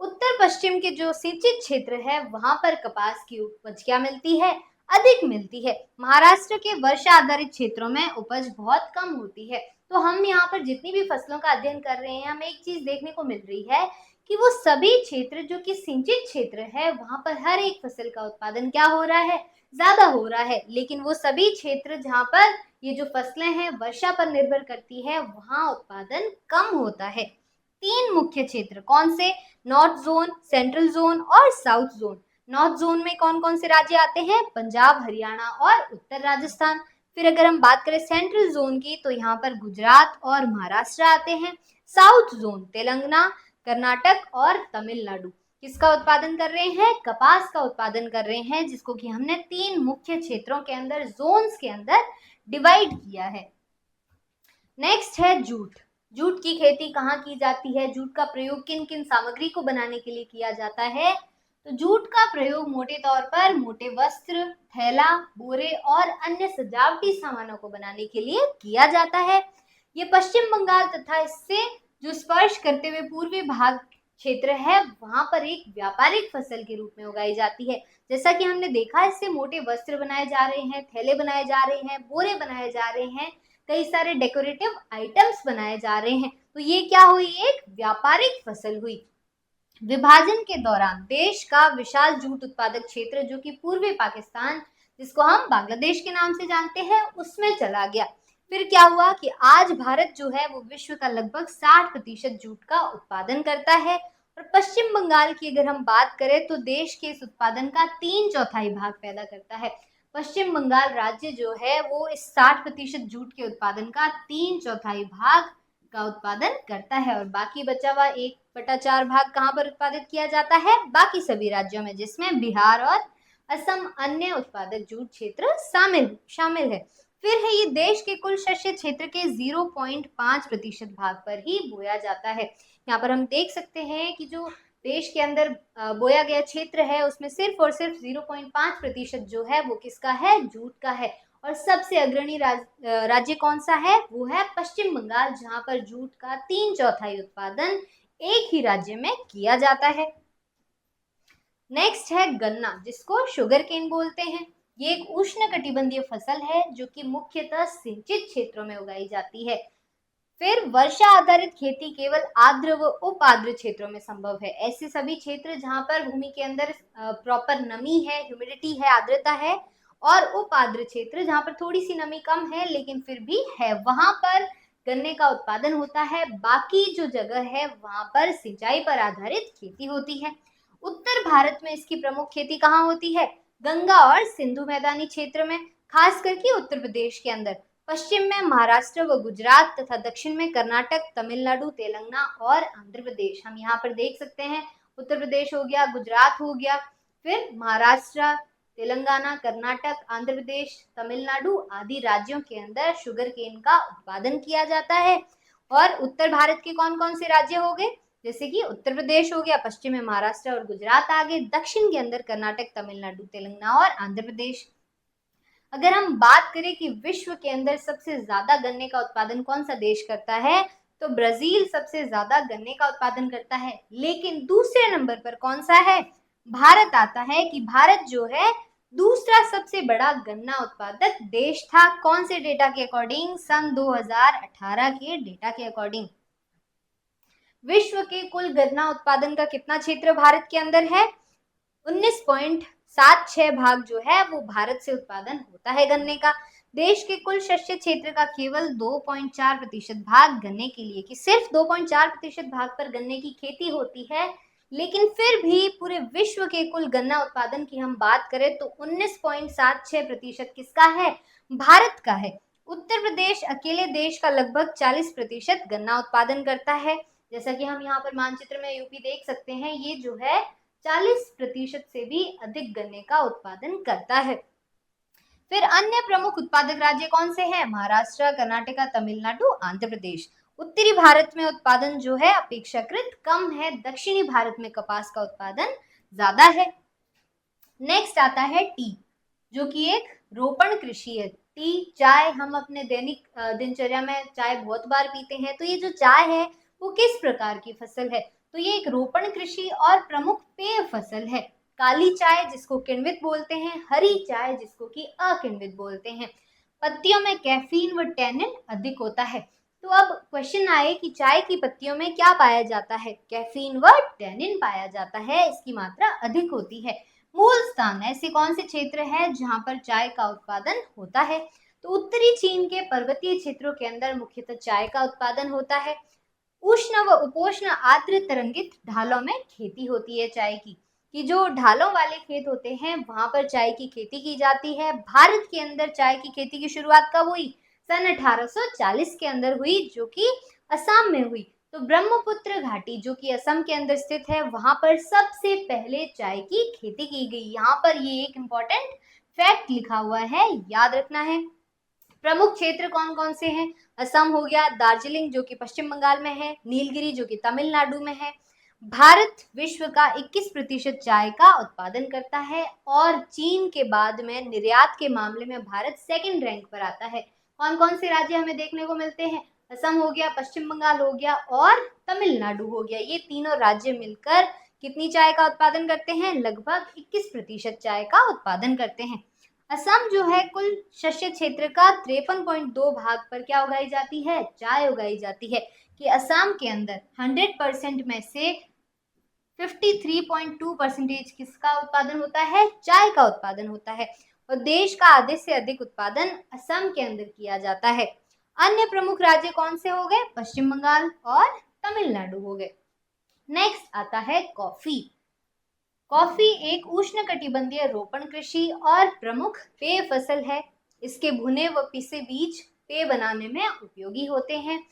उत्तर पश्चिम के जो सिंचित क्षेत्र है वहां पर कपास की उपज क्या मिलती है, अधिक मिलती है। महाराष्ट्र के वर्षा आधारित क्षेत्रों में उपज बहुत कम होती है। तो हम यहाँ पर जितनी भी फसलों का अध्ययन कर रहे हैं, हमें एक चीज देखने को मिल रही है कि वो सभी क्षेत्र जो कि सिंचित क्षेत्र है वहां पर हर एक फसल का उत्पादन क्या हो रहा है, ज्यादा हो रहा है। लेकिन वो सभी क्षेत्र जहाँ पर ये जो फसलें हैं वर्षा पर निर्भर करती है वहां उत्पादन कम होता है। तीन मुख्य क्षेत्र कौन से, नॉर्थ जोन, सेंट्रल जोन और साउथ जोन। नॉर्थ जोन में कौन कौन से राज्य आते हैं, पंजाब, हरियाणा और उत्तर राजस्थान। फिर अगर हम बात करें सेंट्रल जोन की तो यहाँ पर गुजरात और महाराष्ट्र आते हैं। साउथ जोन तेलंगाना, कर्नाटक और तमिलनाडु किसका उत्पादन कर रहे हैं, कपास का उत्पादन कर रहे हैं, जिसको कि हमने तीन मुख्य क्षेत्रों के अंदर, जोन्स के अंदर डिवाइड किया है। नेक्स्ट है जूट। जूट की खेती कहाँ की जाती है, जूट का प्रयोग किन किन सामग्री को बनाने के लिए किया जाता है। तो जूट का प्रयोग मोटे तौर पर मोटे वस्त्र, थैला, बोरे और अन्य सजावटी सामानों को बनाने के लिए किया जाता है। ये पश्चिम बंगाल तथा इससे जो स्पर्श करते हुए पूर्वी भाग क्षेत्र है वहां पर एक व्यापारिक फसल के रूप में उगाई जाती है। जैसा कि हमने देखा, इससे मोटे वस्त्र बनाए जा रहे हैं, थैले बनाए जा रहे हैं, बोरे बनाए जा रहे हैं, कई सारे डेकोरेटिव आइटम्स बनाए जा रहे हैं। तो ये क्या हुई, एक व्यापारिक फसल हुई। विभाजन के दौरान देश का विशाल जूट उत्पादक क्षेत्र जो कि पूर्वी पाकिस्तान, जिसको हम बांग्लादेश के नाम से जानते हैं, उसमें चला गया। फिर क्या हुआ कि आज भारत जो है वो विश्व का लगभग 60% जूट का उत्पादन करता है। और पश्चिम बंगाल की अगर हम बात करें तो देश के इस उत्पादन का 3/4 भाग पैदा करता है। पश्चिम बंगाल राज्य जो है वो इस 60% जूट के उत्पादन का 3/4 भाग का उत्पादन करता है। और बाकी बचा हुआ 1/4 भाग कहाँ पर उत्पादित किया जाता है, बाकी सभी राज्यों में, जिसमें बिहार और असम अन्य उत्पादक जूट क्षेत्र शामिल है। फिर है ये देश के कुल शस्य क्षेत्र के 0.5% भाग पर ही बोया जाता है। यहाँ पर हम देख सकते हैं कि जो देश के अंदर बोया गया क्षेत्र है उसमें सिर्फ और सिर्फ 0.5% जो है वो किसका है, जूट का है। और सबसे अग्रणी राज्य कौन सा है, वो है पश्चिम बंगाल, जहां पर जूट का 3/4 उत्पादन एक ही राज्य में किया जाता है। नेक्स्ट है गन्ना, जिसको शुगर केन बोलते हैं। ये एक उष्णकटिबंधीय फसल है जो कि मुख्यतः सिंचित क्षेत्रों में उगाई जाती है। फिर वर्षा आधारित खेती केवल आर्द्र व उप आर्द्र क्षेत्रों में संभव है। ऐसे सभी क्षेत्र जहां पर भूमि के अंदर प्रॉपर नमी है, ह्यूमिडिटी है, आर्द्रता है, और उप आर्द्र क्षेत्र जहां पर थोड़ी सी नमी कम है लेकिन फिर भी है, वहां पर गन्ने का उत्पादन होता है। बाकी जो जगह है वहां पर सिंचाई पर आधारित खेती होती है। उत्तर भारत में इसकी प्रमुख खेती कहाँ होती है, गंगा और सिंधु मैदानी क्षेत्र में, खास करके उत्तर प्रदेश के अंदर। पश्चिम में महाराष्ट्र व गुजरात तथा दक्षिण में कर्नाटक, तमिलनाडु, तेलंगाना और आंध्र प्रदेश। हम यहाँ पर देख सकते हैं उत्तर प्रदेश हो गया, गुजरात हो गया, फिर महाराष्ट्र, तेलंगाना, कर्नाटक, आंध्र प्रदेश, तमिलनाडु आदि राज्यों के अंदर शुगर केन का उत्पादन किया जाता है। और उत्तर भारत के कौन कौन से राज्य हो गए, जैसे कि उत्तर प्रदेश हो गया, पश्चिम में महाराष्ट्र और गुजरात आ गए, दक्षिण के अंदर कर्नाटक, तमिलनाडु, तेलंगाना और आंध्र प्रदेश। अगर हम बात करें कि विश्व के अंदर सबसे ज्यादा गन्ने का उत्पादन कौन सा देश करता है, तो ब्राजील सबसे ज्यादा गन्ने का उत्पादन करता है। लेकिन दूसरे नंबर पर कौन सा है, भारत आता है कि भारत जो है दूसरा सबसे बड़ा गन्ना उत्पादक देश था। कौन से डेटा के अकॉर्डिंग, सन 2018 के डेटा के अकॉर्डिंग। विश्व के कुल गन्ना उत्पादन का कितना क्षेत्र भारत के अंदर है, 19.76 भाग जो है वो भारत से उत्पादन होता है गन्ने का। देश के कुल शस्य क्षेत्र का केवल 2.4% भाग गन्ने के लिए, कि सिर्फ 2.4% भाग पर गन्ने की खेती होती है। लेकिन फिर भी पूरे विश्व के कुल गन्ना उत्पादन की हम बात करें तो 19.76% किसका है, भारत का है। उत्तर प्रदेश अकेले देश का लगभग 40% गन्ना उत्पादन करता है। जैसा कि हम यहाँ पर मानचित्र में यूपी देख सकते हैं, ये जो है 40% से भी अधिक गन्ने का उत्पादन करता है। फिर अन्य प्रमुख उत्पादक राज्य कौन से हैं, महाराष्ट्र, कर्नाटक, तमिलनाडु, आंध्र प्रदेश। उत्तरी भारत में उत्पादन जो है अपेक्षाकृत कम है, दक्षिणी भारत में कपास का उत्पादन ज्यादा है। नेक्स्ट आता है टी, जो कि एक रोपण कृषि है। टी, चाय हम अपने दैनिक दिनचर्या में चाय बहुत बार पीते हैं। तो ये जो चाय है वो किस प्रकार की फसल है? तो ये एक रोपण कृषि और प्रमुख पेय फसल है। काली चाय जिसको किण्वित बोलते हैं, हरी चाय जिसको कि अकिण्वित बोलते हैं। पत्तियों में कैफीन व टैनिन अधिक होता है। तो अब क्वेश्चन आए कि चाय की पत्तियों में क्या पाया जाता है? कैफीन व टैनिन पाया जाता है, इसकी मात्रा अधिक होती है। मूल स्थान ऐसे कौन से क्षेत्र है जहां पर चाय का उत्पादन होता है? तो उत्तरी चीन के पर्वतीय क्षेत्रों के अंदर मुख्यतः चाय का उत्पादन होता है। उष्ण व उपोष्ण आर्द्र तरंगित ढालों में खेती होती है चाय की, कि जो ढालों वाले खेत होते हैं वहां पर चाय की खेती की जाती है। भारत के अंदर चाय की खेती की शुरुआत कब हुई? सन 1840 के अंदर हुई, जो कि असम में हुई। तो ब्रह्मपुत्र घाटी जो कि असम के अंदर स्थित है, वहां पर सबसे पहले चाय की खेती की गई। यहाँ पर ये एक इम्पोर्टेंट फैक्ट लिखा हुआ है, याद रखना है। प्रमुख क्षेत्र कौन कौन से हैं? असम हो गया, दार्जिलिंग जो कि पश्चिम बंगाल में है, नीलगिरी जो कि तमिलनाडु में है। भारत विश्व का 21% चाय का उत्पादन करता है और चीन के बाद में निर्यात के मामले में भारत सेकंड रैंक पर आता है। कौन कौन से राज्य हमें देखने को मिलते हैं? असम हो गया, पश्चिम बंगाल हो गया और तमिलनाडु हो गया। ये तीनों राज्य मिलकर कितनी चाय का उत्पादन करते हैं? लगभग 21% चाय का उत्पादन करते हैं। असम जो है कुल शस्य क्षेत्र का 53.2 भाग पर क्या उगाई जाती है? चाय उगाई जाती है। कि असम के अंदर 100% में से 53.2% किसका उत्पादन होता है? चाय का उत्पादन होता है। और देश का आधे से अधिक उत्पादन असम के अंदर किया जाता है। अन्य प्रमुख राज्य कौन से हो गए? पश्चिम बंगाल और तमिलनाडु हो गए। नेक्स्ट आता है कॉफी। कॉफी एक उष्णकटिबंधीय रोपण कृषि और प्रमुख पेय फसल है। इसके भुने व पिसे बीज पेय बनाने में उपयोगी होते हैं।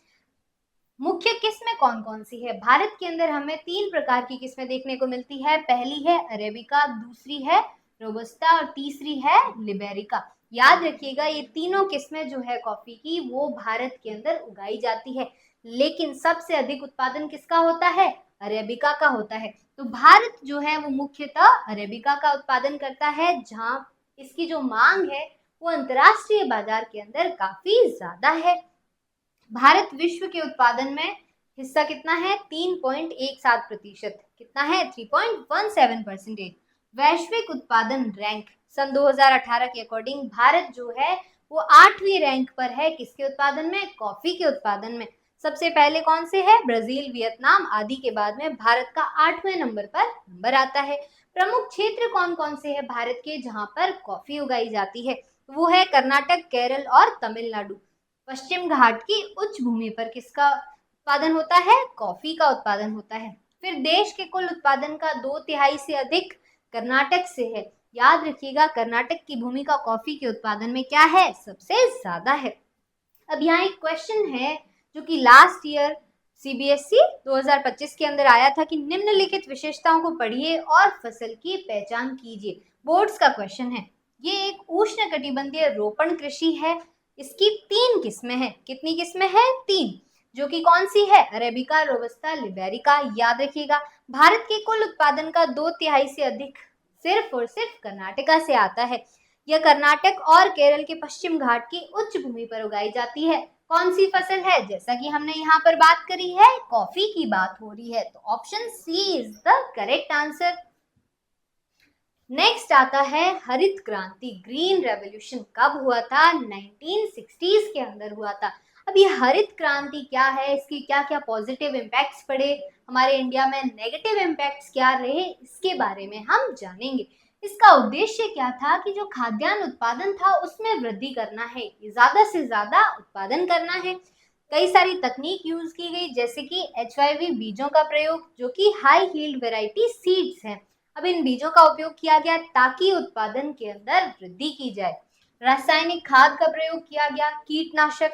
मुख्य किस्में कौन कौन सी है? भारत के अंदर हमें 3 प्रकार की किस्में देखने को मिलती है। पहली है अरेबिका, दूसरी है रोबस्टा और तीसरी है लिबेरिका। याद रखिएगा ये तीनों किस्में जो है कॉफी की वो भारत के अंदर उगाई जाती है, लेकिन सबसे अधिक उत्पादन किसका होता है? अरेबिका का होता है। तो भारत जो है वो मुख्यतः अरेबिका का उत्पादन करता है, जहां इसकी जो मांग है वो अंतर्राष्ट्रीय बाजार के अंदर काफी ज्यादा है। भारत विश्व के उत्पादन में हिस्सा कितना है? 3.17%। कितना है? 3.17%। वैश्विक उत्पादन रैंक सन 2018 के अकॉर्डिंग भारत जो है वो 8वीं रैंक पर है। किसके उत्पादन में? कॉफी के उत्पादन में। सबसे पहले कौन से है? ब्राजील, वियतनाम आदि के बाद में भारत का 8वें नंबर पर नंबर आता है। प्रमुख क्षेत्र कौन कौन से है भारत के जहां पर कॉफी उगाई जाती है? वो है कर्नाटक, केरल और तमिलनाडु। पश्चिम घाट की उच्च भूमि पर किसका उत्पादन होता है? कॉफी का उत्पादन होता है। फिर देश के कुल उत्पादन का 2/3 से अधिक कर्नाटक से है। याद रखिएगा कर्नाटक की भूमिका कॉफी के उत्पादन में क्या है? सबसे ज्यादा है। अब यहाँ एक क्वेश्चन है जो कि लास्ट ईयर सीबीएसई 2025 के अंदर आया था कि निम्नलिखित विशेषताओं को पढ़िए और फसल की पहचान कीजिए। बोर्ड्स का क्वेश्चन है। ये एक उष्णकटिबंधीय रोपण कृषि है। इसकी 3 किस्में हैं। कितनी किस्में हैं? 3। जो कि कौन सी है? Arabica, robusta, liberica. याद रखिएगा भारत के कुल उत्पादन का 2/3 से अधिक सिर्फ और सिर्फ कर्नाटका से आता है। यह कर्नाटक और केरल के पश्चिम घाट की उच्च भूमि पर उगाई जाती है। कौन सी फसल है? जैसा कि हमने यहाँ पर बात करी है, कॉफी की बात हो रही है, तो option C is the correct answer. Next आता है हरित क्रांति, ग्रीन रेवोल्यूशन। कब हुआ था? 1960s के अंदर हुआ था। अब ये हरित क्रांति क्या है, इसकी क्या क्या पॉजिटिव इम्पैक्ट्स पड़े हमारे इंडिया में, नेगेटिव इम्पैक्ट्स क्या रहे, इसके बारे में हम जानेंगे। इसका उद्देश्य क्या था कि जो खाद्यान्न उत्पादन था उसमें वृद्धि करना है, ज्यादा से ज्यादा उत्पादन करना है। कई सारी तकनीक यूज की गई, जैसे कि HYV बीजों का प्रयोग, जो कि हाई हील्ड वेराइटी सीड्स हैं। अब इन बीजों का उपयोग किया गया ताकि उत्पादन के अंदर वृद्धि की जाए। रासायनिक खाद का प्रयोग किया गया, कीटनाशक,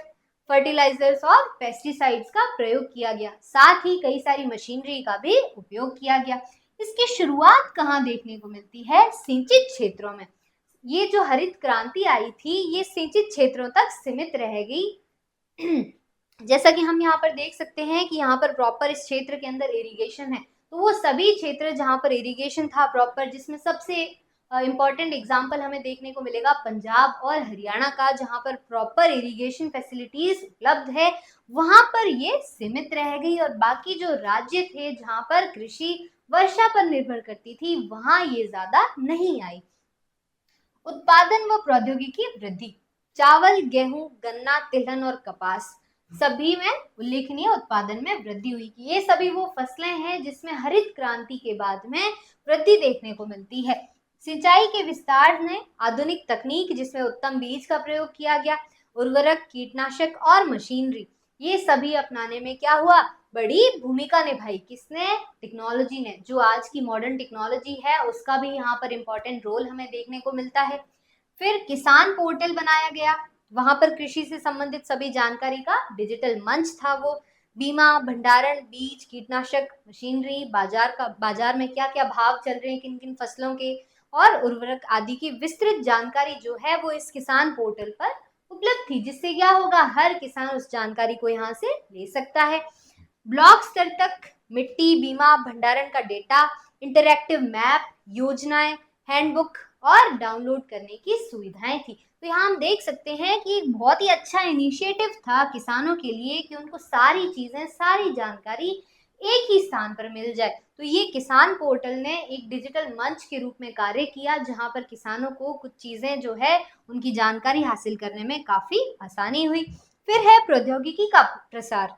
फर्टिलाइजर्स और पेस्टिसाइड्स का प्रयोग किया गया। साथ ही कई सारी मशीनरी का भी उपयोग किया गया। इसकी शुरुआत कहाँ देखने को मिलती है? सिंचित क्षेत्रों में। ये जो हरित क्रांति आई थी ये सिंचित क्षेत्रों तक सीमित रह गई। जैसा कि हम यहाँ पर देख सकते हैं कि यहाँ पर प्रॉपर इस क्षेत्र के अंदर इरिगेशन है, तो वो सभी क्षेत्र जहाँ पर इरिगेशन था प्रॉपर, जिसमें सबसे इम्पॉर्टेंट एग्जाम्पल हमें देखने को मिलेगा पंजाब और हरियाणा का, जहाँ पर प्रॉपर इरिगेशन फैसिलिटीज उपलब्ध है, वहां पर ये सीमित रह गई। और बाकी जो राज्य थे जहाँ पर कृषि वर्षा पर निर्भर करती थी, वहां ये ज्यादा नहीं आई। उत्पादन व प्रौद्योगिकी वृद्धि। चावल, गेहूं, गन्ना, तिलहन और कपास सभी में उल्लेखनीय उत्पादन में वृद्धि हुई। ये सभी वो फसलें हैं जिसमें हरित क्रांति के बाद में वृद्धि देखने को मिलती है। सिंचाई के विस्तार ने आधुनिक तकनीक, जिसमें उत्तम बीज का प्रयोग किया गया, उर्वरक, कीटनाशक और मशीनरी, ये सभी अपनाने में क्या हुआ, बड़ी भूमिका निभाई। किसने? टेक्नोलॉजी ने। जो आज की मॉडर्न टेक्नोलॉजी है उसका भी यहाँ पर इंपॉर्टेंट रोल हमें देखने को मिलता है। फिर किसान पोर्टल बनाया गया, वहां पर कृषि से संबंधित सभी जानकारी का डिजिटल मंच था वो। बीमा, भंडारण, बीज, कीटनाशक, मशीनरी, बाजार में क्या क्या भाव चल रहे हैं किन किन फसलों के, और उर्वरक आदि की विस्तृत जानकारी जो है वो इस किसान पोर्टल पर उपलब्ध थी, जिससे क्या होगा, हर किसान उस जानकारी को यहाँ से ले सकता है। ब्लॉक स्तर तक मिट्टी, बीमा, भंडारण का डेटा, इंटरैक्टिव मैप, योजनाएं, हैंडबुक और डाउनलोड करने की सुविधाएं थी। तो यहाँ हम देख सकते हैं कि एक बहुत ही अच्छा इनिशिएटिव था किसानों के लिए कि उनको सारी चीजें, सारी जानकारी एक ही स्थान पर मिल जाए। तो ये किसान पोर्टल ने एक डिजिटल मंच के रूप में कार्य किया, जहाँ पर किसानों को कुछ चीजें जो है उनकी जानकारी हासिल करने में काफी आसानी हुई। फिर है प्रौद्योगिकी का प्रसार।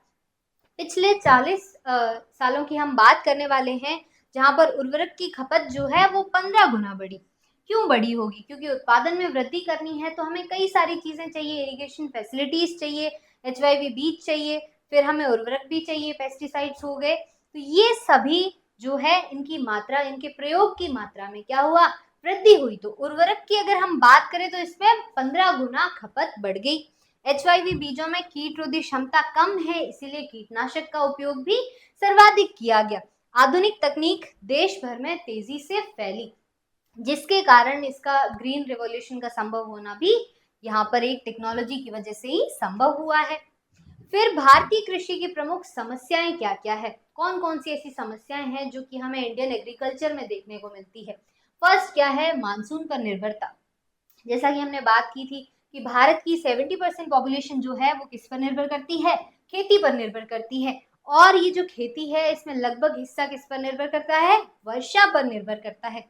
पिछले 40 सालों की हम बात करने वाले हैं, जहां पर उर्वरक की खपत जो है वो 15 गुना बढ़ी। क्यों बढ़ी होगी? क्योंकि उत्पादन में वृद्धि करनी है तो हमें कई सारी चीजें चाहिए, इरिगेशन फैसिलिटीज चाहिए, HYV बीज चाहिए, फिर हमें उर्वरक भी चाहिए, पेस्टिसाइड्स हो गए। तो ये सभी जो है इनकी मात्रा, इनके प्रयोग की मात्रा में क्या हुआ, वृद्धि हुई। तो उर्वरक की अगर हम बात करें तो इसमें 15 गुना खपत बढ़ गई। HYV बीजों में कीट रोधी क्षमता कम है, इसीलिए कीटनाशक का उपयोग भी सर्वाधिक किया गया। आधुनिक तकनीक देश भर में तेजी से फैली, जिसके कारण इसका ग्रीन रिवॉल्यूशन का संभव होना भी यहाँ पर एक टेक्नोलॉजी की वजह से ही संभव हुआ है। फिर भारतीय कृषि की प्रमुख समस्याएं क्या क्या है, कौन कौन सी ऐसी समस्याएं हैं जो कि हमें इंडियन एग्रीकल्चर में देखने को मिलती है। फर्स्ट क्या है, मानसून पर निर्भरता। जैसा कि हमने बात की थी कि भारत की 70% पॉपुलेशन जो है वो किस पर निर्भर करती है, खेती पर निर्भर करती है। और ये जो खेती है इसमें लगभग हिस्सा किस पर निर्भर करता है, वर्षा पर निर्भर करता है।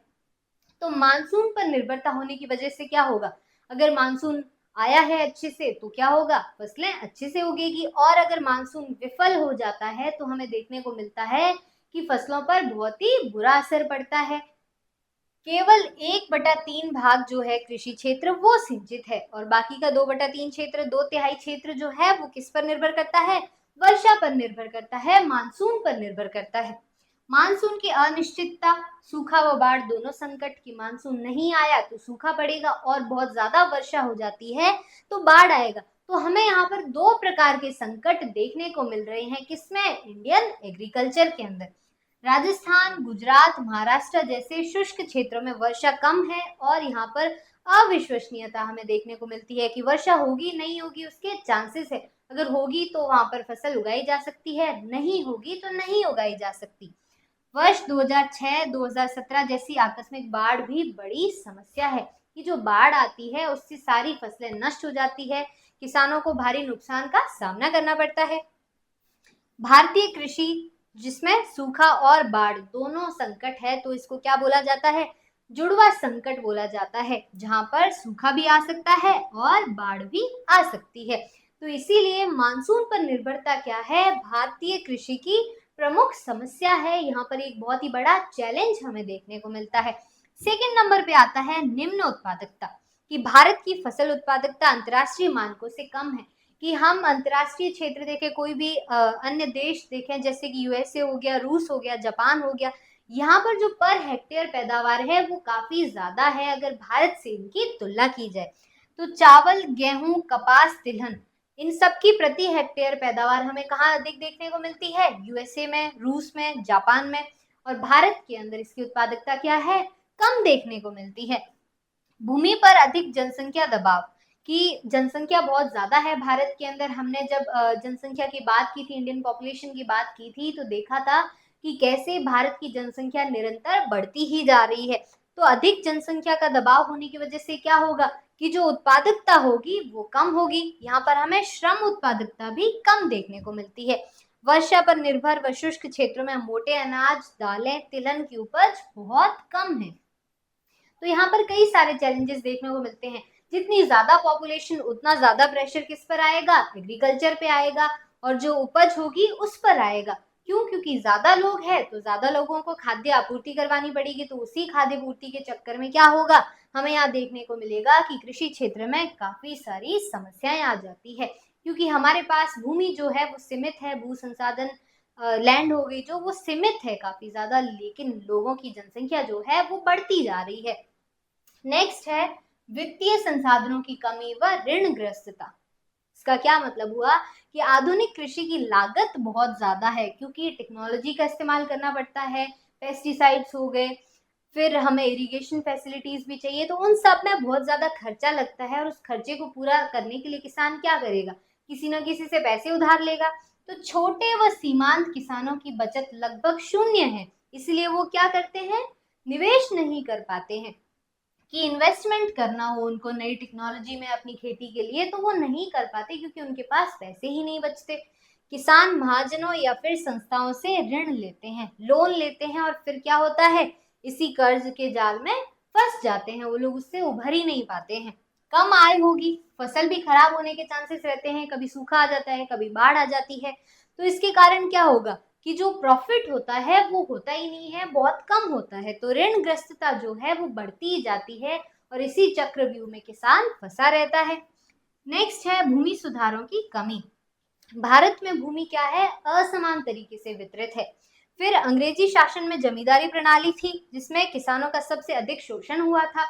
तो मानसून पर निर्भरता होने की वजह से क्या होगा, अगर मानसून आया है अच्छे से तो क्या होगा, फसलें अच्छे से उगेगी। और अगर मानसून विफल हो जाता है तो हमें देखने को मिलता है कि फसलों पर बहुत ही बुरा असर पड़ता है। केवल 1/3 भाग जो है कृषि क्षेत्र वो सिंचित है, और बाकी का 2/3 क्षेत्र, 2/3 क्षेत्र जो है वो किस पर निर्भर करता है, वर्षा पर निर्भर करता है, मानसून पर निर्भर करता है। मानसून की अनिश्चितता, सूखा व बाढ़ दोनों संकट, की मानसून नहीं आया तो सूखा पड़ेगा, और बहुत ज्यादा वर्षा हो जाती है तो बाढ़ आएगा। तो हमें यहाँ पर दो प्रकार के संकट देखने को मिल रहे हैं, किसमें, इंडियन एग्रीकल्चर के अंदर। राजस्थान, गुजरात, महाराष्ट्र जैसे शुष्क क्षेत्रों में वर्षा कम है, और यहाँ पर अविश्वसनीयता हमें देखने को मिलती है कि वर्षा होगी नहीं होगी उसके चांसेस है। अगर होगी तो वहां पर फसल उगाई जा सकती है, नहीं होगी तो नहीं उगाई जा सकती। वर्ष 2006-2017 जैसी आकस्मिक बाढ़ भी बड़ी समस्या है, कि जो बाढ़ आती है उससे सारी फसलें नष्ट हो जाती है, किसानों को भारी नुकसान का सामना करना पड़ता है। भारतीय कृषि जिसमें सूखा और बाढ़ दोनों संकट है, तो इसको क्या बोला जाता है, जुड़वा संकट बोला जाता है, जहां पर सूखा भी आ सकता है और बाढ़ भी आ सकती है। तो इसीलिए मानसून पर निर्भरता क्या है, भारतीय कृषि की प्रमुख समस्या है, यहाँ पर एक बहुत ही बड़ा चैलेंज हमें देखने को मिलता है। सेकंड नंबर पे आता है निम्न उत्पादकता, कि भारत की फसल उत्पादकता अंतर्राष्ट्रीय मानकों से कम है। कि हम अंतर्राष्ट्रीय क्षेत्र देखें, कोई भी अन्य देश देखें, जैसे कि USA हो गया, रूस हो गया, जापान हो गया, यहाँ पर जो पर हेक्टेयर पैदावार है वो काफी ज्यादा है अगर भारत से इनकी तुलना की जाए। तो चावल, गेहूं, कपास, तिलहन, इन सब की प्रति हेक्टेयर पैदावार हमें कहाँ अधिक देखने को मिलती है, USA में, रूस में, जापान में। और भारत के अंदर इसकी उत्पादकता क्या है, कम देखने को मिलती है। भूमि पर अधिक जनसंख्या दबाव, कि जनसंख्या बहुत ज्यादा है भारत के अंदर। हमने जब जनसंख्या की बात की थी, इंडियन पॉपुलेशन की बात की थी, तो देखा था कि कैसे भारत की जनसंख्या निरंतर बढ़ती ही जा रही है। तो अधिक जनसंख्या का दबाव होने की वजह से क्या होगा कि जो उत्पादकता होगी वो कम होगी। यहाँ पर हमें श्रम उत्पादकता भी कम देखने को मिलती है। वर्षा पर निर्भर व शुष्क क्षेत्रों में मोटे अनाज, दालें, तिलहन की उपज बहुत कम है। तो यहाँ पर कई सारे चैलेंजेस देखने को मिलते हैं। जितनी ज्यादा पॉपुलेशन उतना ज्यादा प्रेशर किस पर आएगा, एग्रीकल्चर पे आएगा, और जो उपज होगी उस पर आएगा। क्यों? क्योंकि ज्यादा लोग हैं तो ज्यादा लोगों को खाद्य आपूर्ति करवानी पड़ेगी, तो उसी खाद्य पूर्ति के चक्कर में क्या होगा, हमें यहाँ देखने को मिलेगा कि कृषि क्षेत्र में काफी सारी समस्याएं आ जाती है। क्योंकि हमारे पास भूमि जो है वो सीमित है, भू संसाधन लैंड हो गई जो वो सीमित है काफी ज्यादा, लेकिन लोगों की जनसंख्या जो है वो बढ़ती जा रही है। नेक्स्ट है वित्तीय संसाधनों की कमी व ऋणग्रस्तता। इसका क्या मतलब हुआ कि आधुनिक कृषि की लागत बहुत ज्यादा है, क्योंकि टेक्नोलॉजी का इस्तेमाल करना पड़ता है, पेस्टिसाइड्स हो गए, फिर हमें इरिगेशन फैसिलिटीज भी चाहिए, तो उन सब में बहुत ज्यादा खर्चा लगता है। और उस खर्चे को पूरा करने के लिए किसान क्या करेगा, किसी न किसी से पैसे उधार लेगा। तो छोटे व सीमांत किसानों की बचत लगभग शून्य है, इसलिए वो क्या करते हैं, निवेश नहीं कर पाते हैं। कि इन्वेस्टमेंट करना हो उनको नई टेक्नोलॉजी में अपनी खेती के लिए, तो वो नहीं कर पाते क्योंकि उनके पास पैसे ही नहीं बचते। किसान महाजनों या फिर संस्थाओं से ऋण लेते हैं, लोन लेते हैं, और फिर क्या होता है, इसी कर्ज के जाल में फंस जाते हैं, वो लोग उससे उभर ही नहीं पाते हैं। कम आय होगी, फसल भी खराब होने के चांसेस रहते हैं, कभी सूखा आ जाता है, कभी बाढ़ आ जाती है। तो इसके कारण क्या होगा कि जो प्रॉफिट होता है वो होता ही नहीं है, बहुत कम होता है। तो ऋणग्रस्तता जो है वो बढ़ती जाती है और इसी चक्रव्यूह में किसान फंसा रहता है। नेक्स्ट है भूमि सुधारों की कमी। भारत में भूमि क्या है, असमान तरीके से वितरित है। फिर अंग्रेजी शासन में जमींदारी प्रणाली थी जिसमें किसानों का सबसे अधिक शोषण हुआ था।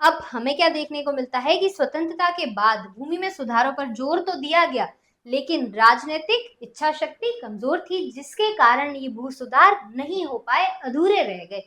अब हमें क्या देखने को मिलता है कि स्वतंत्रता के बाद भूमि में सुधारों पर जोर तो दिया गया, लेकिन राजनीतिक इच्छा शक्ति कमजोर थी, जिसके कारण ये भू सुधार नहीं हो पाए, अधूरे रह गए।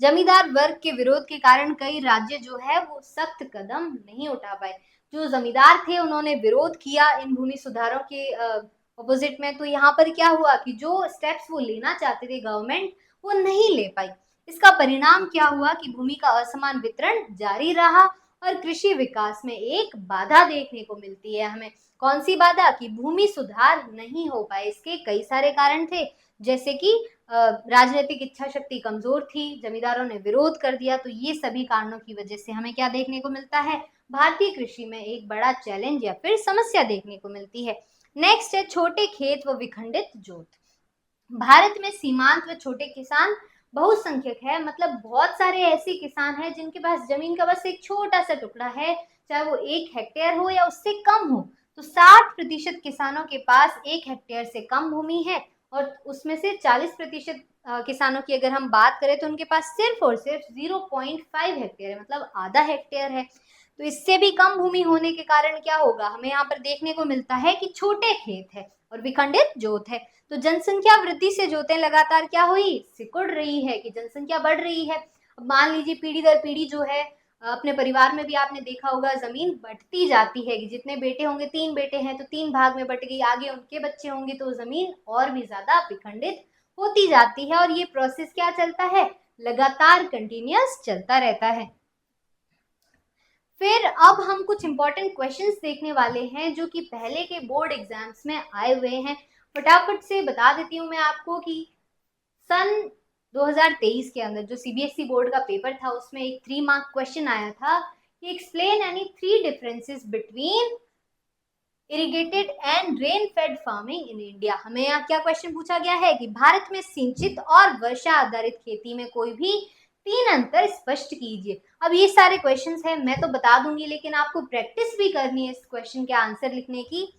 जमींदार वर्ग के विरोध के कारण कई राज्य जो है वो सख्त कदम नहीं उठा पाए। जो जमींदार थे उन्होंने विरोध किया इन भूमि सुधारों के अपोजिट में, तो यहाँ पर क्या हुआ कि जो स्टेप्स वो लेना चाहते थे गवर्नमेंट, वो नहीं ले पाई। इसका परिणाम क्या हुआ कि भूमि का असमान वितरण जारी रहा और कृषि विकास में एक बाधा देखने को मिलती है हमें। कौन सी बाधा? कि भूमि सुधार नहीं हो पाए। इसके कई सारे कारण थे, जैसे कि राजनीतिक इच्छा शक्ति कमजोर थी, जमींदारों ने विरोध कर दिया। तो ये सभी कारणों की वजह से हमें क्या देखने को मिलता है, भारतीय कृषि में एक बड़ा चैलेंज या फिर समस्या देखने को मिलती है। नेक्स्ट है छोटे खेत व विखंडित जोत। भारत में सीमांत व छोटे किसान बहुसंख्यक है, मतलब बहुत सारे ऐसे किसान हैं जिनके पास जमीन का बस एक छोटा सा टुकड़ा है, चाहे वो 1 हेक्टेयर हो या उससे कम हो। तो 60% किसानों के पास 1 हेक्टेयर से कम भूमि है, और उसमें से 40% किसानों की अगर हम बात करें तो उनके पास सिर्फ और सिर्फ 0.5 हेक्टेयर है, मतलब आधा हेक्टेयर है। तो इससे भी कम भूमि होने के कारण क्या होगा, हमें यहाँ पर देखने को मिलता है कि छोटे खेत है और विखंडित जोत है। तो जनसंख्या वृद्धि से जोतें लगातार क्या हुई, सिकुड़ रही है, कि जनसंख्या बढ़ रही है। अब मान लीजिए पीढ़ी दर पीढ़ी जो है, अपने परिवार में भी आपने देखा होगा, जमीन बढ़ती जाती है कि जितने बेटे होंगे, 3 बेटे हैं तो 3 भाग में बट गई, आगे उनके बच्चे होंगे तो जमीन और भी ज्यादा विखंडित होती जाती है। और ये प्रोसेस क्या चलता है, लगातार कंटिन्यूअस चलता रहता है। फिर अब हम कुछ इंपॉर्टेंट क्वेश्चंस देखने वाले हैं जो कि पहले के बोर्ड एग्जाम्स में आए हुए हैं। फटाफट से बता देती हूँ मैं आपको कि सन 2023 के अंदर जो सीबीएसई बोर्ड का पेपर था उसमें एक 3 मार्क क्वेश्चन आया था कि explain any 3 differences between irrigated and rain fade farming in India. हमें यहाँ क्या क्वेश्चन पूछा गया है कि भारत में सिंचित और वर्षा आधारित खेती में कोई भी 3 अंतर स्पष्ट कीजिए। अब ये सारे क्वेश्चंस हैं, मैं तो बता दूंगी, लेकिन आपको प्रैक्टिस भी करनी है इस क्वेश्चन के आंसर लिखने की।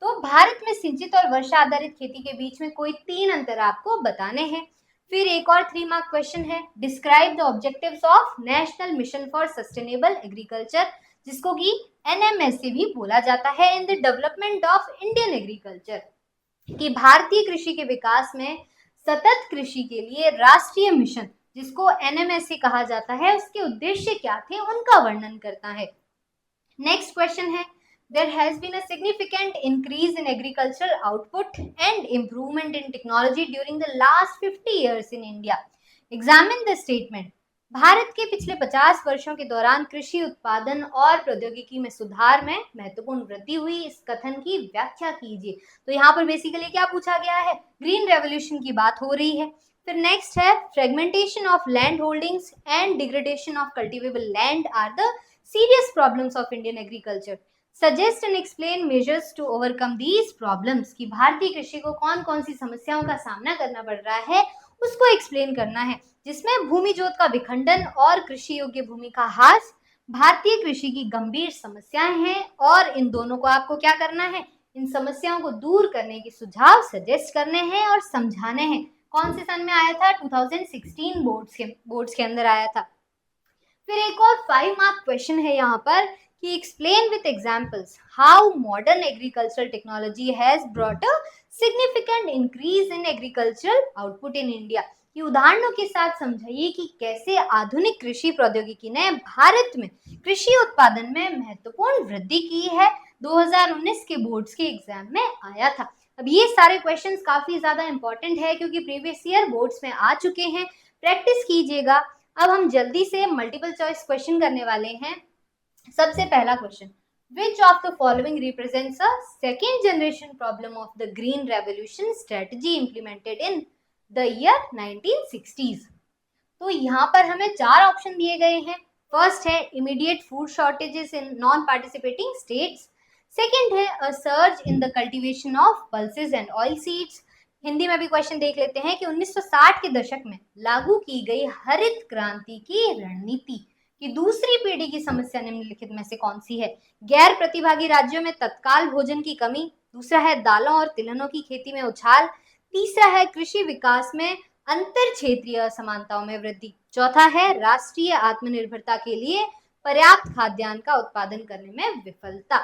तो भारत में सिंचित और वर्षा आधारित खेती के बीच में कोई 3 अंतर आपको बताने हैं। फिर एक और 3 मार्क क्वेश्चन है, describe the objectives of national mission for sustainable agriculture, जिसको कि एनएमएसए भी बोला जाता है, in the development of Indian agriculture, कि भारतीय कृषि के विकास में सतत कृषि के लिए राष्ट्रीय मिशन जिसको एनएमएसए कहा जाता है, उसके उद्देश्य क्या थे उनका वर्णन करता है। नेक्स्ट क्वेश्चन है, there has been a significant increase in agricultural output and improvement in technology during the last 50 years in India. Examine the statement. Bharat के पिछले 50 वर्षों के दौरान कृषि उत्पादन और प्रौद्योगिकी में सुधार में महत्वपूर्ण वृद्धि हुई, इस कथन की व्याख्या कीजिए। तो यहाँ पर बेसिकली क्या पूछा गया है, ग्रीन रेवोल्यूशन की बात हो रही है। फिर नेक्स्ट है, fragmentation of land holdings and degradation of cultivable land are the serious problems of Indian agriculture. Suggest and explain measures to overcome these problems, कि भारतीय कृषि को कौन कौन सी समस्याओं का सामना करना पड़ रहा है उसको एक्सप्लेन करना है, जिसमें भूमि जोत का विखंडन और कृषि योग्य भूमि का ह्रास भारतीय कृषि की गंभीर समस्याएं हैं, और इन दोनों को आपको क्या करना है, इन समस्याओं को दूर करने के सुझाव सजेस्ट करने हैं और समझाने हैं। कौन से सन में आया था, 2016 बोर्ड्स के अंदर आया था। फिर एक और 5 मार्क क्वेश्चन है यहाँ पर कि explain with examples how modern agricultural technology has brought a significant increase in agricultural output in India, कि उदाहरणों के साथ समझाइए कि कैसे आधुनिक कृषि प्रौद्योगिकी ने भारत में कृषि उत्पादन में महत्वपूर्ण वृद्धि की है। 2019 के बोर्ड्स के एग्जाम में आया था। अब ये सारे क्वेश्चंस काफी ज्यादा इंपॉर्टेंट है क्योंकि प्रीवियस ईयर बोर्ड्स में आ चुके हैं, प्रैक्टिस कीजिएगा। अब हम जल्दी से मल्टीपल चॉइस क्वेश्चन करने वाले हैं। सबसे पहला question, which of the following represents a second generation problem of the green revolution strategy implemented in the year 1960s? तो यहाँ पर हमें 4 ऑप्शन दिए गए हैं। फर्स्ट है immediate food shortages in non participating states. Second है a surge in the cultivation of pulses and oil seeds. Hindi में भी क्वेश्चन देख लेते हैं कि 1960 के दशक में लागू की गई हरित क्रांति की रणनीति की दूसरी पीढ़ी की समस्या निम्नलिखित में से कौन सी है? गैर प्रतिभागी राज्यों में तत्काल भोजन की कमी। दूसरा है दालों और तिलहनों की खेती में उछाल। तीसरा है कृषि विकास में अंतर क्षेत्रीय असमानताओं में वृद्धि। चौथा है राष्ट्रीय आत्मनिर्भरता के लिए पर्याप्त खाद्यान्न का उत्पादन करने में विफलता।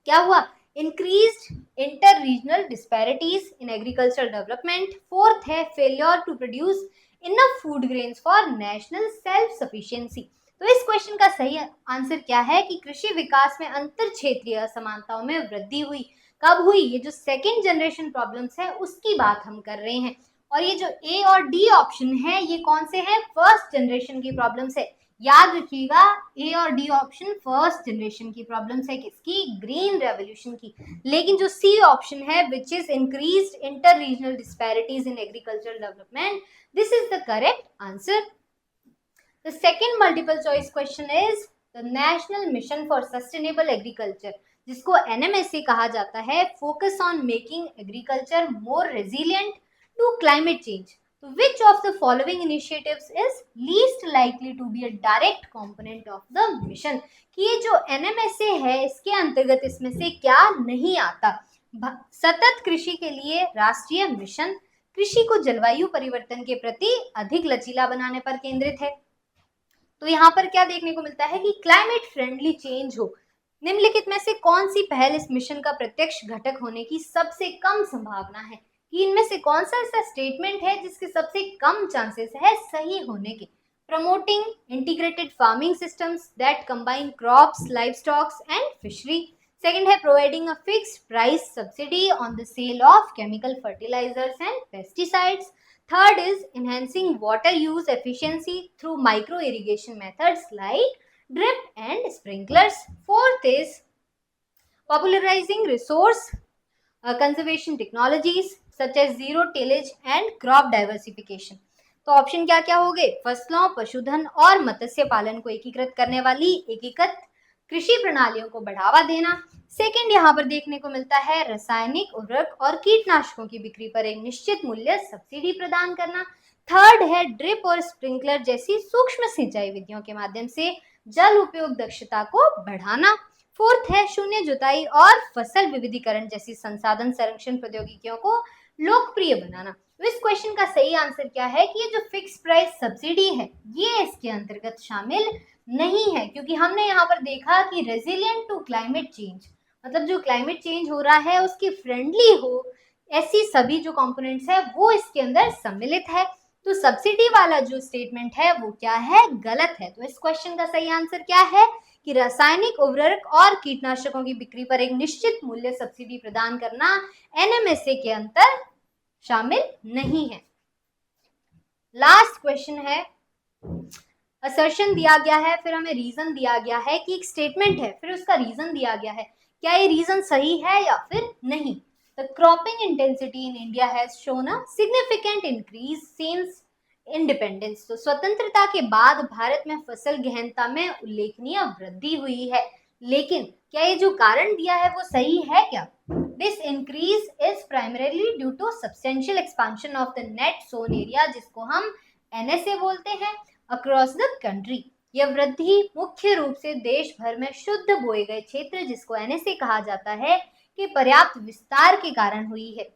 क्या हुआ? Increased inter regional disparities in agricultural development. Fourth है failure to produce enough food grains for national self sufficiency. तो इस क्वेश्चन का सही आंसर क्या है कि कृषि विकास में अंतर क्षेत्रीय असमानताओं में वृद्धि हुई। कब हुई? ये जो सेकेंड जनरेशन प्रॉब्लम्स है उसकी बात हम कर रहे हैं। और ये जो ए और डी ऑप्शन है ये कौन से हैं? फर्स्ट जनरेशन की प्रॉब्लम्स है। याद रखिएगा, ए और डी ऑप्शन फर्स्ट जनरेशन की प्रॉब्लम्स है, किसकी? ग्रीन रेवोल्यूशन की। लेकिन जो सी ऑप्शन है which is increased inter regional disparities in agricultural development, this is the correct answer. The second multiple choice question is the National Mission for Sustainable Agriculture, जिसको NMSA कहा जाता है, focus on making agriculture more resilient to climate change. So which of the following initiatives is least likely to be a direct component of the mission? कि ये जो NMSA है इसके अंतर्गत इसमें से क्या नहीं आता? सतत कृषि के लिए राष्ट्रीय मिशन कृषि को जलवायु परिवर्तन के प्रति अधिक लचीला बनाने पर केंद्रित है। तो यहाँ पर क्या देखने को मिलता है कि क्लाइमेट फ्रेंडली चेंज हो। निम्नलिखित में से कौन सी पहल इस मिशन का प्रत्यक्ष घटक होने की सबसे कम संभावना है? कि इनमें से कौन सा ऐसा स्टेटमेंट है जिसके सबसे कम चांसेस है सही होने के? Promoting integrated farming systems that combine crops, livestocks and fishery. Second है providing a fixed price subsidy on the sale of chemical fertilisers and pesticides. Third is enhancing water use efficiency through micro irrigation methods like drip and sprinklers. Fourth is popularizing resource conservation technologies such as zero tillage and crop diversification. तो option क्या क्या हो गए? फसलों, पशुधन और मत्स्य पालन को एकीकृत करने वाली एकीकृत कृषि प्रणालियों को बढ़ावा देना। सेकंड यहाँ पर देखने को मिलता है रासायनिक उर्वरक और कीटनाशकों की बिक्री पर एक निश्चित मूल्य सब्सिडी प्रदान करना। थर्ड है ड्रिप और स्प्रिंकलर जैसी सूक्ष्म सिंचाई विधियों के माध्यम से जल उपयोग दक्षता को बढ़ाना। फोर्थ है शून्य जुताई और फसल विविधीकरण जैसी संसाधन संरक्षण प्रौद्योगिकियों को लोकप्रिय बनाना। तो इस क्वेश्चन का सही आंसर क्या है कि ये जो फिक्स प्राइस सब्सिडी है ये इसके अंतर्गत शामिल नहीं है, क्योंकि हमने यहाँ पर देखा कि रेजिलिएंट टू क्लाइमेट चेंज मतलब जो क्लाइमेट चेंज हो रहा है उसकी फ्रेंडली हो, ऐसी सभी जो कंपोनेंट्स है वो इसके अंदर सम्मिलित है। तो सब्सिडी वाला जो स्टेटमेंट है वो क्या है? गलत है। तो इस क्वेश्चन का सही आंसर क्या है कि रासायनिक उर्वरक और कीटनाशकों की बिक्री पर एक निश्चित मूल्य सब्सिडी प्रदान करना एनएमएसए के अंतर शामिल नहीं है। लास्ट क्वेश्चन है असर्शन दिया गया है, फिर हमें रीजन दिया गया है कि एक स्टेटमेंट है, फिर उसका रीजन दिया गया है, क्या ये रीजन सही है या फिर नहीं। The cropping intensity in India has shown a significant increase since independence. तो स्वतंत्रता के बाद भारत में फसल गहनता में उल्लेखनीय वृद्धि हुई है, लेकिन क्या ये जो कारण दिया है वो सही है क्या? This increase is primarily due to substantial expansion of the net sown area, जिसको हम NSA बोलते हैं, across the country। यह वृद्धि मुख्य रूप से देश भर में शुद्ध बोए गए क्षेत्र, जिसको NSA कहा जाता है, के पर्याप्त विस्तार के कारण हुई है।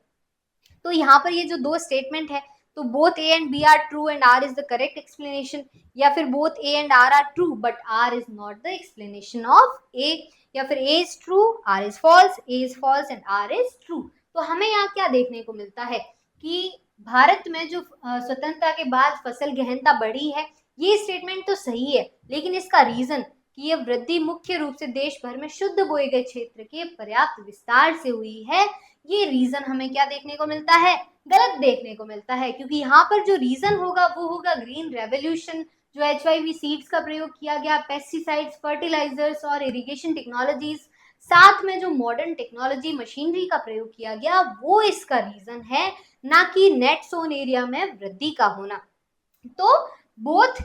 तो यहाँ पर ये जो दो स्टेटमेंट है, तो both A and B are true and R is the correct explanation, या फिर both A and R true but R is not the explanation of A, या फिर A is true R is false, A is false and R is true. तो हमें यहाँ क्या देखने को मिलता है कि भारत में जो स्वतंत्रता के बाद फसल गहनता बढ़ी है, ये स्टेटमेंट तो सही है, लेकिन इसका रीजन कि यह वृद्धि मुख्य रूप से देश भर में शुद्ध बोए गए क्षेत्र के पर्याप्त विस्तार से हुई है, ये रीजन हमें क्या देखने को मिलता है? गलत देखने को मिलता है, क्योंकि यहाँ पर जो रीजन होगा वो होगा ग्रीन रेवोल्यूशन, जो HIV सीड्स का प्रयोग किया गया, पेस्टिसाइड्स, फर्टिलाइजर्स और इरिगेशन टेक्नोलॉजीज, साथ में जो मॉडर्न टेक्नोलॉजी मशीनरी का प्रयोग किया गया, वो इसका रीजन है, ना कि नेट सोन एरिया में वृद्धि का होना। तो बोथ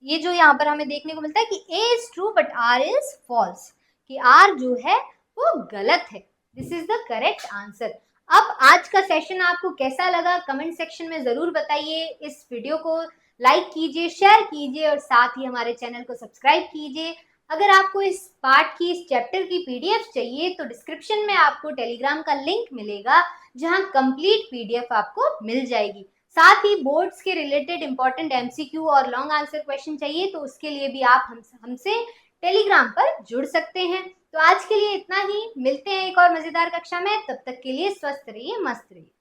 ये जो यहाँ पर हमें देखने को मिलता है कि A is true but R is false, कि R जो है वो गलत है। This is the correct answer. अब आज का सेशन आपको कैसा लगा कमेंट सेक्शन में जरूर बताइए। इस वीडियो को लाइक कीजिए, शेयर कीजिए और साथ ही हमारे चैनल को सब्सक्राइब कीजिए। अगर आपको इस पार्ट की, इस चैप्टर की PDF चाहिए तो डिस्क्रिप्शन में आपको टेलीग्राम का लिंक मिलेगा, जहां कंप्लीट PDF आपको मिल जाएगी। साथ ही बोर्ड्स के रिलेटेड इंपॉर्टेंट MCQ और लॉन्ग आंसर क्वेश्चन चाहिए तो उसके लिए भी आप हमसे टेलीग्राम पर जुड़ सकते हैं। तो आज के लिए इतना ही, मिलते हैं एक और मजेदार कक्षा में, तब तक के लिए स्वस्थ रहिए, मस्त रहिए।